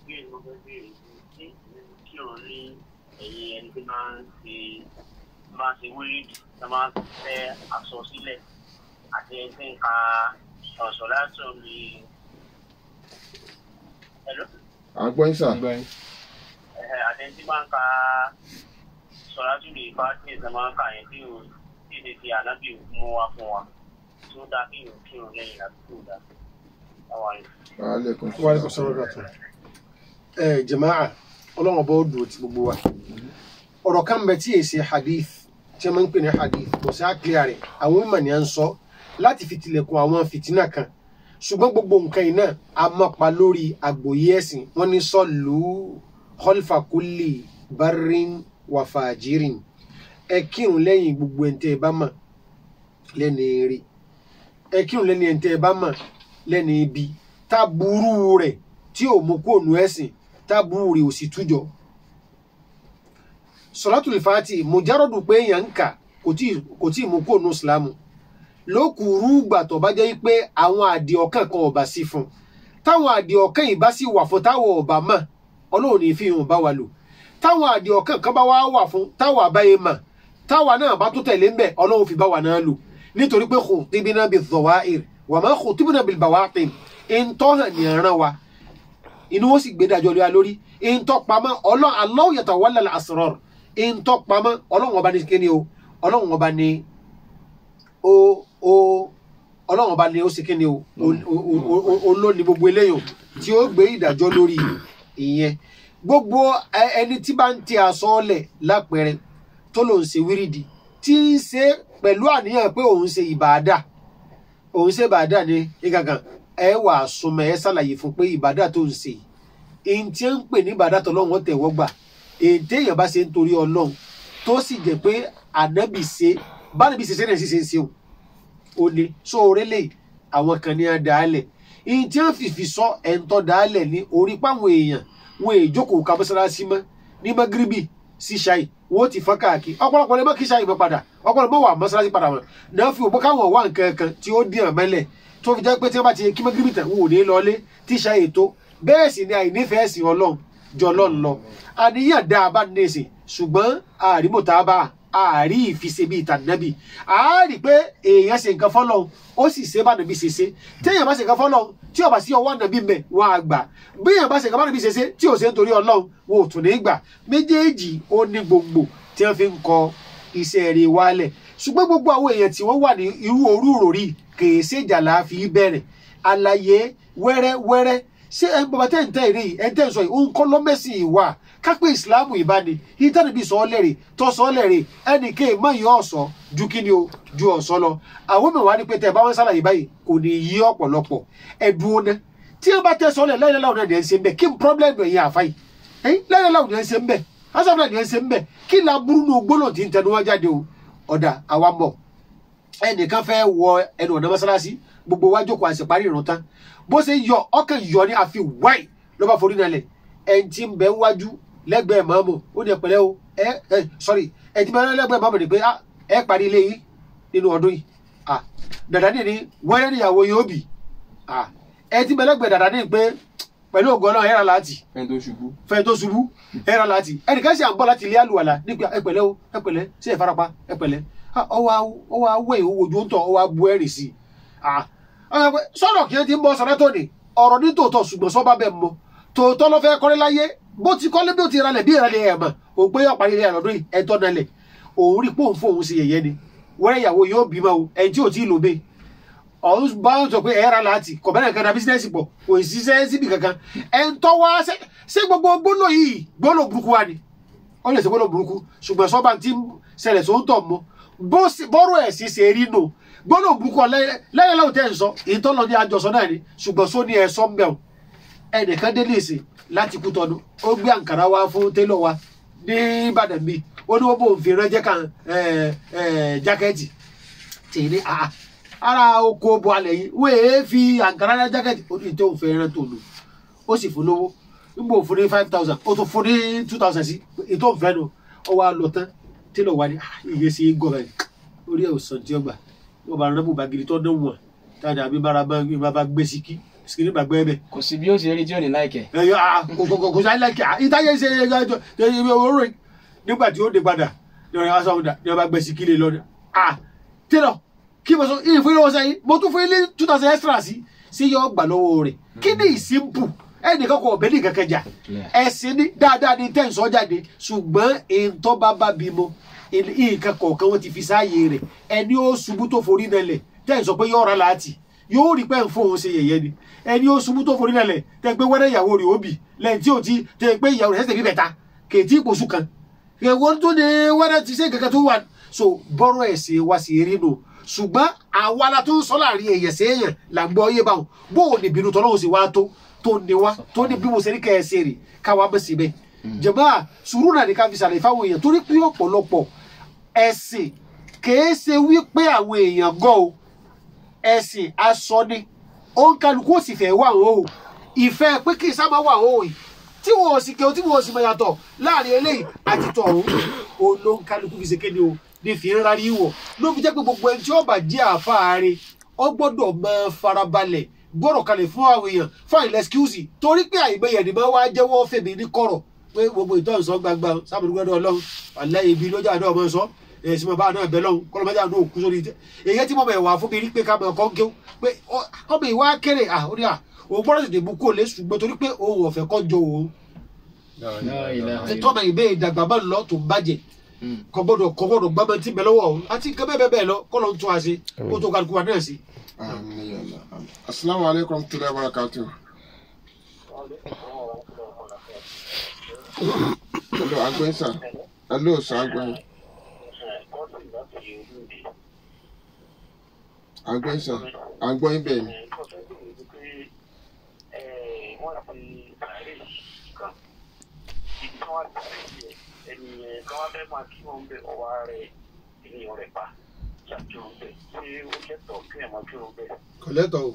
bí èyí ló fẹ́ béèrè sí kí òun ní ẹ̀yìn ẹni tí máa ń ṣe wíìlì tí máa ń fẹ́ aṣọ sílẹ̀ àti ẹni tí ń ka ọ̀ṣọ́ láti omi. Hello? À ń gbọ́ yín sà. Àti ẹni tí máa ń ka sọ̀rọ̀ tún lè bá tí ìṣẹ́ máa ń kà yẹn tí ò tí ì ti ànábì mú wá fún wa tó dá kí n kírun lẹ́yìn àti tó dá. Wa alaikum salaam wa rahmatullah. Jama'a ọlọ́run ọba ó dùn ti gbogbo wa. Ọ̀rọ̀ kan bẹ tí èsì hadith tí a máa ń pè ní hadith kò sí àkíyà rẹ̀ àwọn ìmọ̀ ni à ń sọ láti fi tilẹ̀kùn àwọn fìtínà kan ṣùgbọ́n gbogbo nǹkan iná a máa pa lórí àgbọ́yé ẹ̀sìn wọ́n ní sallu khalfa kulli barrin wa fajirin ẹ kírun lẹ́yìn gbogbo ẹni tẹ́ ẹ bá mọ̀ lẹ́ni eré ẹ kírun lẹ́ni ẹni tẹ́ ẹ bá mọ̀ lẹ́ni ibi táburú rẹ̀ tí ò mú kó nu ẹ̀sìn táburú rẹ̀ ò sì tújọ. Salatul Fati mujarradu pé èèyàn ń kà kò tí ì mú kó nu ìsìlámù lókùrú gbà tó bá jẹ́ pé àwọn àdì ọ̀kan kan ọba sí fún táwọn àdì ọ̀kan yìí bá sì wà fún táwọn ọba mọ̀ ọlọ́run ní fi hàn bá wa lò táwọn àdì ọ̀kan kan bá wà fún táwọn àbáyé mọ̀ táwa náà bá tó tẹ̀lé ń bẹ̀ ọlọ́run fi bá wa náà lò nítorí pé khutibna bi-dhawa'ir wa ma khutibna bil-bawatin ìntọ́ hàn ní ẹ̀ràn wa inú ó sì gbé dájọ́ lé wa lórí ìntọ́ pamọ́ ọlọ́run Allahu yatawalla al-asrar ìntọ́ pamọ́ ọlọ́run ọba ní kíni o ọlọ́run ọba ní ọlọ́run ọba ní ó sì kíni o olóni gbogbo eléyàn tí ó gbé ìdájọ́ lórí ìyẹn gbogbo ẹni tí bá ń ti àsọọ́lẹ̀ lápẹẹrẹ tó lòun ṣe wírídì tí ń ṣe pẹ̀lú àníyàn pé òun ṣe ìbàdà ní ìgangan ẹ wà súnmọ́ ẹ ṣàlàyé fún pé ìbàdà tó ń ṣe èyí tí ń pè ní ìbàdà tó lọ́wọ́ tẹ̀wọ́ gbà èyí téèyàn bá ṣe ń torí ọlọ́run tó sì jẹ́ pé ànábì ṣe bánàbí ṣe náà ṣe ń ṣe ò ní sóore lè àwọn kan ní àdáálẹ̀ èyí tí wọ́n fìfì sọ ẹ̀ńtọ́ dáálẹ̀ ní orí páwọn èèyàn wọn èjókòó ká mọ́sálásí mọ́ ní magribi sí ṣáì wọ́n ti fọ́n káàkiri ọ̀pọ̀lọpọ̀ lè má kí ṣáì mọ́ padà ọ̀pọ̀lọpọ̀ wà mọ́sálásí padà wọn náà fi òbó káwọn wà nǹkan kan tí ó dín àmẹ́lẹ̀ tó fi jẹ́ pé tí wọ́n bá ti kí magribi tẹ̀ wọn ò ní lọlé tí ṣáì ètò bẹ́ẹ̀ sì ni àìnífẹ̀ẹ́ sí ọlọ́run jọ lọ́n lọ àníyàn dá a bá ní èsì ṣùgbọ́n àrímọ̀tá bá àárí ìfisè bíi tànàbì àárí pé èèyàn ṣe nǹkan fọ́lọ́run ó sì ṣe bá nàbí ṣe ṣe téèyàn bá ṣe nǹkan fọ́lọ́run tí ó bá sí ọwọ́ nàbí mbẹ wọn á gbà bí èèyàn bá ṣe nǹkan bá nàbí ṣe ṣe tí ò ṣe nítorí ọlọ́run wọn ò tún ní gbà méjèèjì ó ní gbogbo tí wọ́n fi ń kọ iṣẹ́ rẹ̀ wálẹ̀ ṣùgbọ́n gbogbo àwọn èèyàn tí wọ́n wà ní irú òru ròrí kèé ṣèjà là á fi bẹ̀rẹ̀ àlàyé wẹ́rẹ́wẹ́rẹ́ ṣé ẹ bàbá tẹ́ ń tẹ́ èrè yìí ẹ tẹ́ ń sọ yìí òun kọ́ lọ́mẹ́sìn ìwà kápẹ́ ìsìláàmù ìbáni ìtànàbí sọ ọ́lẹ́rẹ̀ tọ́ sọ ọ́lẹ́rẹ̀ ẹnì kéè má yọ ọ̀sọ́ ju kíni o ju ọ̀sọ́ lọ àwọn mẹ́wàá ní pé tẹ́ ẹ bá wọn sálàyé báyìí kò ní yí ọ̀pọ̀lọpọ̀ ẹ̀dùn ọ̀nà tí wọ́n bá tẹ́ sọ ọ́lẹ̀ lẹ́yìn láwọn náà ní ẹ̀ ń ṣe ń bẹ̀ kí n pọ́blẹ́mù ẹ̀yìn àfáyì lẹ́yìn láwọn ní ẹ̀ ń ṣe ń bẹ̀ asọ́fún náà ní ẹ̀ ń ṣe ń bẹ̀ kí la burú nu gbólóhùn tí ń tẹnu wá jáde o ọ̀dà àwa mọ̀ ẹnìkan fẹ́ wọ ẹnu ọ̀nà mọ́sálásí gbogbo wa jókòó àṣẹ parí ìrun tán bó ṣe yọ ọkàn yọ ní àfi wáì ló bá forí nalẹ̀ ẹni tí ń bẹ wájú lẹ́gbẹ̀ẹ́ mọ́mọ́ ó ní ẹ̀pẹ̀lẹ́ o sorry ẹni tí ń bẹ lẹ́gbẹ̀ẹ́ mọ́mọ́ ni pé ẹ parí ilé yìí nínú ọdún yìí dàdá ní wẹ́rẹ́ níyàwó yóò bì ẹni tí ń bẹ lẹ́gbẹ̀ẹ́ dàdá ní pé pẹ̀lú ògo náà ẹ̀rà láti fẹ́ẹ́ tó ṣubú ẹ̀rà láti ẹnìkan sì à ń bọ̀ láti ilé àlùwàlà nígbà ẹ̀pẹ̀lẹ́ o ẹ̀pẹ̀lẹ́ sí ẹ̀farapa ẹ̀pẹ̀lẹ́ ọwọ́ awẹ́ ìwòjú ń tọ̀ ọwọ́ abú ẹ̀rì sí sọ̀rọ̀ kí ẹ ti ń bọ́ sọ̀rọ̀ tó ní ọ̀rọ̀ ní tòótọ́ ṣùgbọ́n sọ́ba bẹ́ẹ̀ mọ́ tòótọ́ ló fẹ́ kọ́lé láyé bó ti kọ́lé bí ó ti ralẹ̀ bí ìralẹ̀ ẹ̀ mọ̀ òun pé ọ̀parí ilé àlọ́dún yìí ẹ̀tọ́ nalẹ̀ òun rí pòun fóun sí yẹ̀yẹ́ ni wẹ́rẹ́ ìyàwó yóò bímọ o ẹni tí ò tí ì lò bẹ́ẹ̀ ọ̀hún bá ń sọ pé ẹ̀rà láti kọ̀bẹ́rẹ̀ kan na bísínẹ́sì pọ̀ kò sì ṣiṣẹ́ síbi kankan ẹ̀ ń tọ́ wá ṣé gbogbo gbóná yìí gbóná burúkú wa ni ó lè ṣe gbóná burúkú ṣùgbọ́n sọ́ba ti ń ṣẹlẹ̀ sóńtọ̀ mọ́ bọ́rọ̀ ẹ̀ sì ṣe rí nù gbọ́dọ̀ bukọ lẹ́yìn láwùjọ tẹ́ ń sọ ìtọ́lọ ní àjọsọ náà ni ṣùgbọ́n só ní ẹ̀sọ́ ń bẹ̀rù ẹnìkan délé ìsè láti kú tọdún ó gbé àǹkàrá wá fún télọ̀ wa ní Ìbàdàn bíi ó ní wọ́n bò ń fi ránjẹ́ kan jákẹ́ẹ̀tì tì ní ara oko bo alẹ̀ yìí wọ́n èé fi àǹkàrá rán jákẹ́ẹ̀tì ó ní tó ń fẹ́ rán tó lò ó sì fún lówó nígbà òfin ní 5,000 ó tún fún ní 2,000 sí ètò ìfẹ́ nu ó wá lọ tán télọ̀ wa ní iye sí gọ́ọ̀rẹ́ orí ẹ̀ ò sàn tí ó gbà wọ́n bá rán bùbá gidi tó dán wọn tàbí àbí bá gbé síkí síkí bá gbé ẹbẹ. kò sí bí ó ṣe rí tí ò ní láìkẹ. kò sí láìkẹ ìtayé ṣe oró nígbà tí ó dé padà ní ọ̀rẹ́ wá sọ̀rọ̀ ní ọba gbé síkí lè lọ ní. tẹ́lọ̀ kí mo sọ ìyẹn fún ilé wọn sẹ́yìn mo tún fún ilé 2,000 extra sí yọ ọgbà lọ́wọ́ rẹ̀ kí ni ìsìnpù ẹnìkan kò ọ̀bẹ ní kankan jà ẹ̀sìn ní dáadáa ní tẹ́ ń sọ jáde ṣùgbọ́n èntọ́ bá bímọ nǹkan kọ̀ọ̀kan wọn ti fi sáàyè rẹ̀ ẹni ó ṣubú tó forí nẹlẹ̀ tẹ́ ń sọ pé yọ̀ọ̀ra láti yóò rí pé ń fún òun ṣe yẹ̀yẹ́ ni ẹni ó ṣubú tó forí nẹlẹ̀ tẹ́ pé wẹ́rẹ́ ìyàwó rẹ̀ ó bì lẹ́yìn tí ò ti tẹ́ pé ìyàwó rẹ̀ ṣẹ̀ṣẹ̀ bí bẹ̀ta kèétí ìpòṣù kan ẹ̀wọ̀n tó ní wẹ́rẹ́ ti ṣe kankan tó wà so bọ́rọ̀ ẹ̀sìn wa sì rí nù ṣùgbọ́n àwa la tó ń sọ láàrin èèyàn sí èèyàn là ń gbọ́ yé báwọn bó o ní bínú tọ́lọ́wọ́ sí wa tó ní wa tó ní bí mo ṣe ní kẹ́ ẹ ṣe rè káwa bẹ́ sí bẹ́ẹ̀ jẹ̀mọ́ sùúrù náà ní ká fi ṣàlàyé fáwọn èèyàn torí pé ọ̀pọ̀lọpọ̀ ẹ̀sìn kìí ṣe wípé àwọn èèyàn gọ́ o ẹ̀sìn aṣọ ni ó ń kálukú ó sì fẹ́ wà ó ìfẹ́ pé kí n sá máa wà ó yìí tí wọn ò sì kẹ́ o tí wọn ò sì máa yàtọ̀ láàrin eléyìí àti tọ̀hún ó ló ń kálukú fi ṣe kéde o ní fi ń rárí wọ̀ ló fi jẹ́ pé gbogbo ẹni tí ó bá jẹ́ àfáàrin ó gbọ́dọ̀ máa farabalẹ̀ gbọ́dọ̀ kalẹ̀ fún àwọn èèyàn fún àìlẹ́ skúùsì torí pé àìgbẹ́yẹ̀ ni máa wá jẹ́wọ́ fèmí ní kọ̀rọ̀ pé gbogbo ìtọ́nsọ́ gbangba sábàdúgbọ́dọ̀ ọlọ́run àlẹ́ ibi lójà àdó ọmọ sọ èsì mọ̀ bá náà bẹ̀ lọ́hùn kọ́lọ́mọdé àdó òkú sórí tẹ́ èyí tí mo bẹ̀ wà fún mi rí pé ká mọ̀ kọ́ kéw pé ọmọ ìwà kéré ó ní òun gbọ́dọ̀ tètè mú kó lé ṣùgbọ́n torí pé òun ọ̀fẹ́ kọ́ jọ òun tọ́mọ ìbéè dàgbà bá lọ tó bàjẹ́ kò gbọ́dọ̀ gbọ́mọ tí bẹ lọ́wọ́ òun àti nǹkan bẹ́ẹ̀ lọ kọ́ ló ń tún wa ṣe kó tó kálukú wa náà sí. Assalamu alaikum warahmatullahi wabarakatuh. Hello, Agben sir. Hello, sir Agben. Agben sir. Agben ibẹ̀ ni. Kọ̀lẹ́tọ̀ o.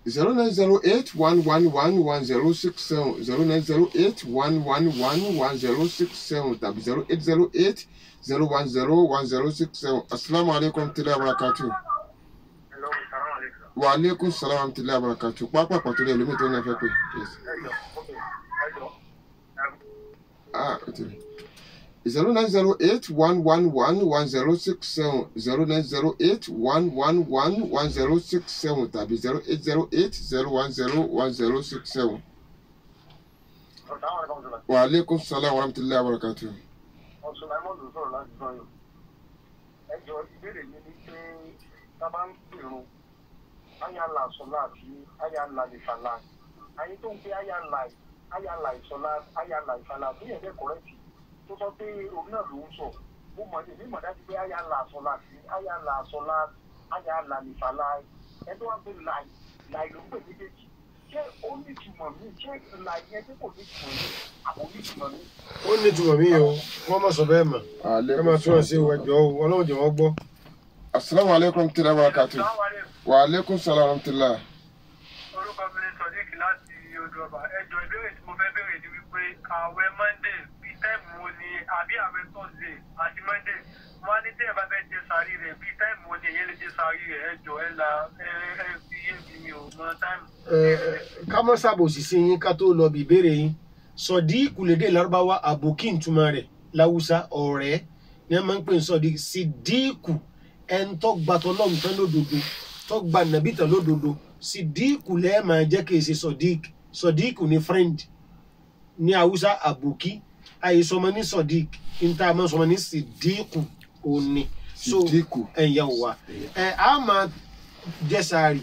0908-111-1067 0908-111-1067 tàbí 0808-010-1067. Assalamu alaikum warahmatullahi wabarakatuh. Wa alaikum salam warahmatullahi wabarakatuh. Pápá pàtó lè lómi tó ní ẹfẹ́ pé. Yes. 0908-111-1067 0908-111-1067 tàbí 0808-010-1067. Wa alaikum salam warahmatullahi wabarakatuh. Ẹjọ́ ìbéèrè mi ni pé tábà ń pèrò ayala sọlá àti ayala ìfàlà ayé tó ń pé ayala ìsọlá ayala ìfàlà bí ẹ̀dẹ́ kọ̀rẹ́tì tó sọ pé òun náà ló ń sọ mo mọ̀ ní mímọ̀ dájú pé ayala sọlá àti ayala sọlá ayala ìfàlà ẹ̀dọ́ wa pé láì ló ń pè méjèèjì ṣé ó ní ìtumọ̀ mi ṣé láì yẹn tí kò ní ìtumọ̀ mi àbò ní ìtumọ̀ mi. ó ní ìtumọ̀ mi o wọ́n mọ̀ sọ bẹ́ẹ̀ mọ̀ ẹ máa tún ọ̀ sí ẹjọ́ o ọlọ́run jẹ́ wọ́n gbọ́. Assalamu alaikum warahmatullahi wabarakatuh. Wa alaikum salam warahmatullahi. Orúkọ mi ni Sodiq láti odò ọba. Ẹjọ́ ìbéèrè tí mo fẹ́ béèrè ni wípé ààwẹ̀ Monday bíi táìmù wo ni àbí ààwẹ̀ Thursday àti Monday wọ́n á ní tẹ́yẹ̀ bá fẹ́ jẹ sàárì rẹ̀ bíi táìmù wo ni èyí lè jẹ sàárì rẹ̀ ẹjọ́ ẹ la ẹ fi yé mi ò mọ táìmù. ká mọ́ ṣàbòsí sí yín ká tó lọ bí ìbéèrè yín Sodiq lédè Lárúbáwá àbòkí ìtumọ̀ rẹ̀ láwùsá ọ̀rẹ́ ni wọ́n máa ń pè ní Sodiq Sidiku ẹn tó gba tọlọ́run tán lódodo tó gba nàbí tán lódodo Sidiku lẹ́ẹ̀ máa jẹ́ kí n ṣe Sodiq ní friend ní Haúsá àbòkí àìsọmọ ní Sodiq níta máa sọmọ ní Sidiku òní so ẹ̀yà wà a máa jẹ sàárì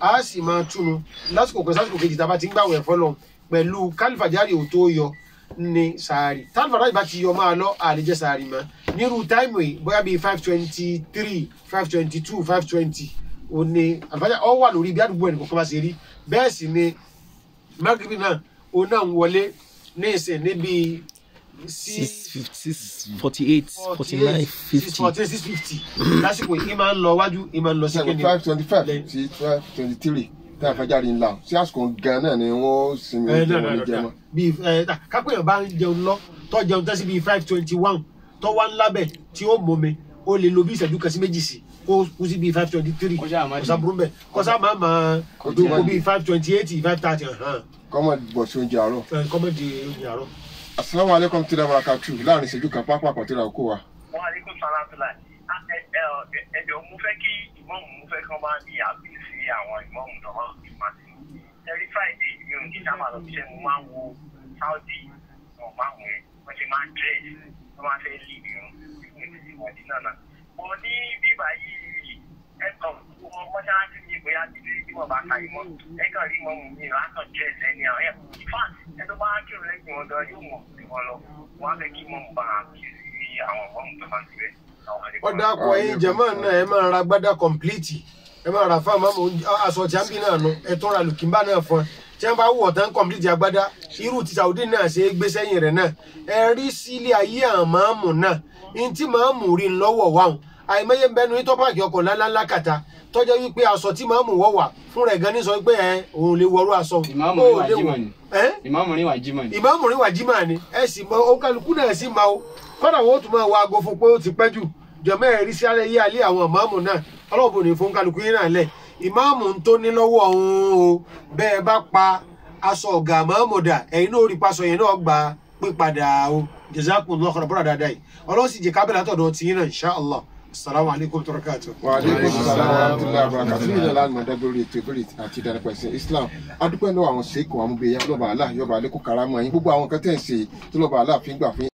a sì máa túnu lásìkò kan sásìkò kejì tá a bá ti ń gbàwẹ̀ fọlọ́n pẹ̀lú kálífàjárì ò tó yọ ní sàárì kálífàjárì bá ti yọ máa lọ àlejẹ sàárì mọ́ nírú táìmù yìí bóyá bíi 5:23 5:22 5:20 ò ní àlùfáàjà ọ wà lórí bí àdúgbò ẹnì kọ̀ọ̀kan bá ṣe rí bẹ́ẹ̀ sì ni magribi náà ó náà ń wọlé ní ìsìn níbi 6:48 49 50 6:50 lásìkò yìí máa ń lọ wájú yìí máa ń lọ sí kéde 5:25 sí 12:23 tá a fẹ́ jáde ńlá sí àsìkò gan náà ni wọ́n sinmi oúnjẹ wọn ní jẹmọ́. bíi kápẹ́yàn bá ń jẹun lọ tó jẹun tẹ́sí bíi 5:21 tó wá ńlá bẹ̀ tí ó mọ̀mẹ́ ó lè lo bí ìṣẹ́jú kan sí méjì sí kó kú sí bíi 5:23 kọ́sá burú bẹ́ẹ̀ kọ́sá máa máa kó bíi 5:28 5:30 hàn. kọ́mọ bọ̀ sí oúnjẹ àárọ̀. kọ́mọ di oúnjẹ àárọ̀. Assalamu alaikum tí dábàá ká tù láàrin ìṣẹ́jú kan pápá àpọ̀tẹ́ra òkú wa. Wa alaikum salam tula ẹ̀jọ̀ mo fẹ́ kí ìmọ̀mù mo fẹ́ kán bá ní àbí sí àwọn ìmọ̀mù tó máa ń fi máa ti ẹ̀rí Friday mi ò ní sábà lọ síṣẹ́ mo máa ń wo Saudi wọn máa ń wẹ̀ wọ́n ṣe máa ń dress wọ́n máa fẹ́ lì ní ìwọ̀dí náà. mo ní bíbá yìí ẹ̀kan ọmọ mọ́ṣáláṣí ní ìgbéyà títí tí wọ́n bá ka ìmọ̀ ẹ̀kan rí mọ́mù mi látọ̀ dress ẹni àwọn ẹ̀ fat ẹ̀ tó bá kírun lẹ́yìn wọn gan yóò mọ̀ sí wọn lọ wọ́n á fẹ́ kí mọ́mù bá kí sí àwọn mọ́mù tó máa ń tirẹ̀. ọ̀dà akọ ẹ̀yin jẹ̀mọ́ náà ẹ máa ra gbádà kọ̀m̀plìtì ẹ máa ra fáwọn aṣọ tí a ń bí náà nu ẹ tún ra lùkìmbá náà fún ẹ tí wọ́n bá wọ̀ tán kọ̀m̀plìtì agbádá irú ti Saudi náà ṣe é gbé sẹ́yìn rẹ̀ náà ẹ rí sílé ayé àwọn máàmù náà ní tí máàmù rí lọ́wọ́ wa hùn àìmọye ń bẹnu ní tọ́pàkì ọkọ̀ lálálá kàtà tọ́jọ́ wípé aṣọ tí máàmù wọ̀ wà fún rẹ̀ gan ní sọ pé òun lè wọrú aṣọ ìmáàmù rí wà jímà ni ẹ sì mọ òǹkàlùkù náà sì máa kọ́dà wọ́n tún máa wọ aago fún pé ó ti pẹ́ jù jọ̀mọ́ ẹ̀rí sí alẹ́ yí alẹ́ àwọn ìmáàmù náà ọlọ́ọ̀bùn ní fún kálukú yín náà lẹ̀ ìmáàmù ń tó ní lọ́wọ́ ọ̀hún o bẹ́ẹ̀ bá pa aṣọ ọ̀gá ìmáàmù dà ẹ̀yin náà rí paṣọ yẹn náà gba pípadà o jazakumullahu khairan bọ́dà dáadáa yìí ọlọ́run sì jẹ́ kábẹ́lá tọ̀dọ̀ tí yín náà insha Allah assalamu alaikum wa barakatuh. Wa alaikum assalam wa rahmatullahi wa barakatuh. Ní ìlànà àmọ̀dágbére ètò ìbéèrè àti ìdánilẹ́kọ̀ọ́ ẹ̀sìn Islam adúpẹ́ lọ́wọ́ àwọn ṣèkò àmúgbéyà lọ́ba aláà yọba alẹ́kùn karamọ́ ẹ̀yin gbogbo àwọn kan tẹ̀ ń ṣe tó lọ́ba aláà fi ń gbà fún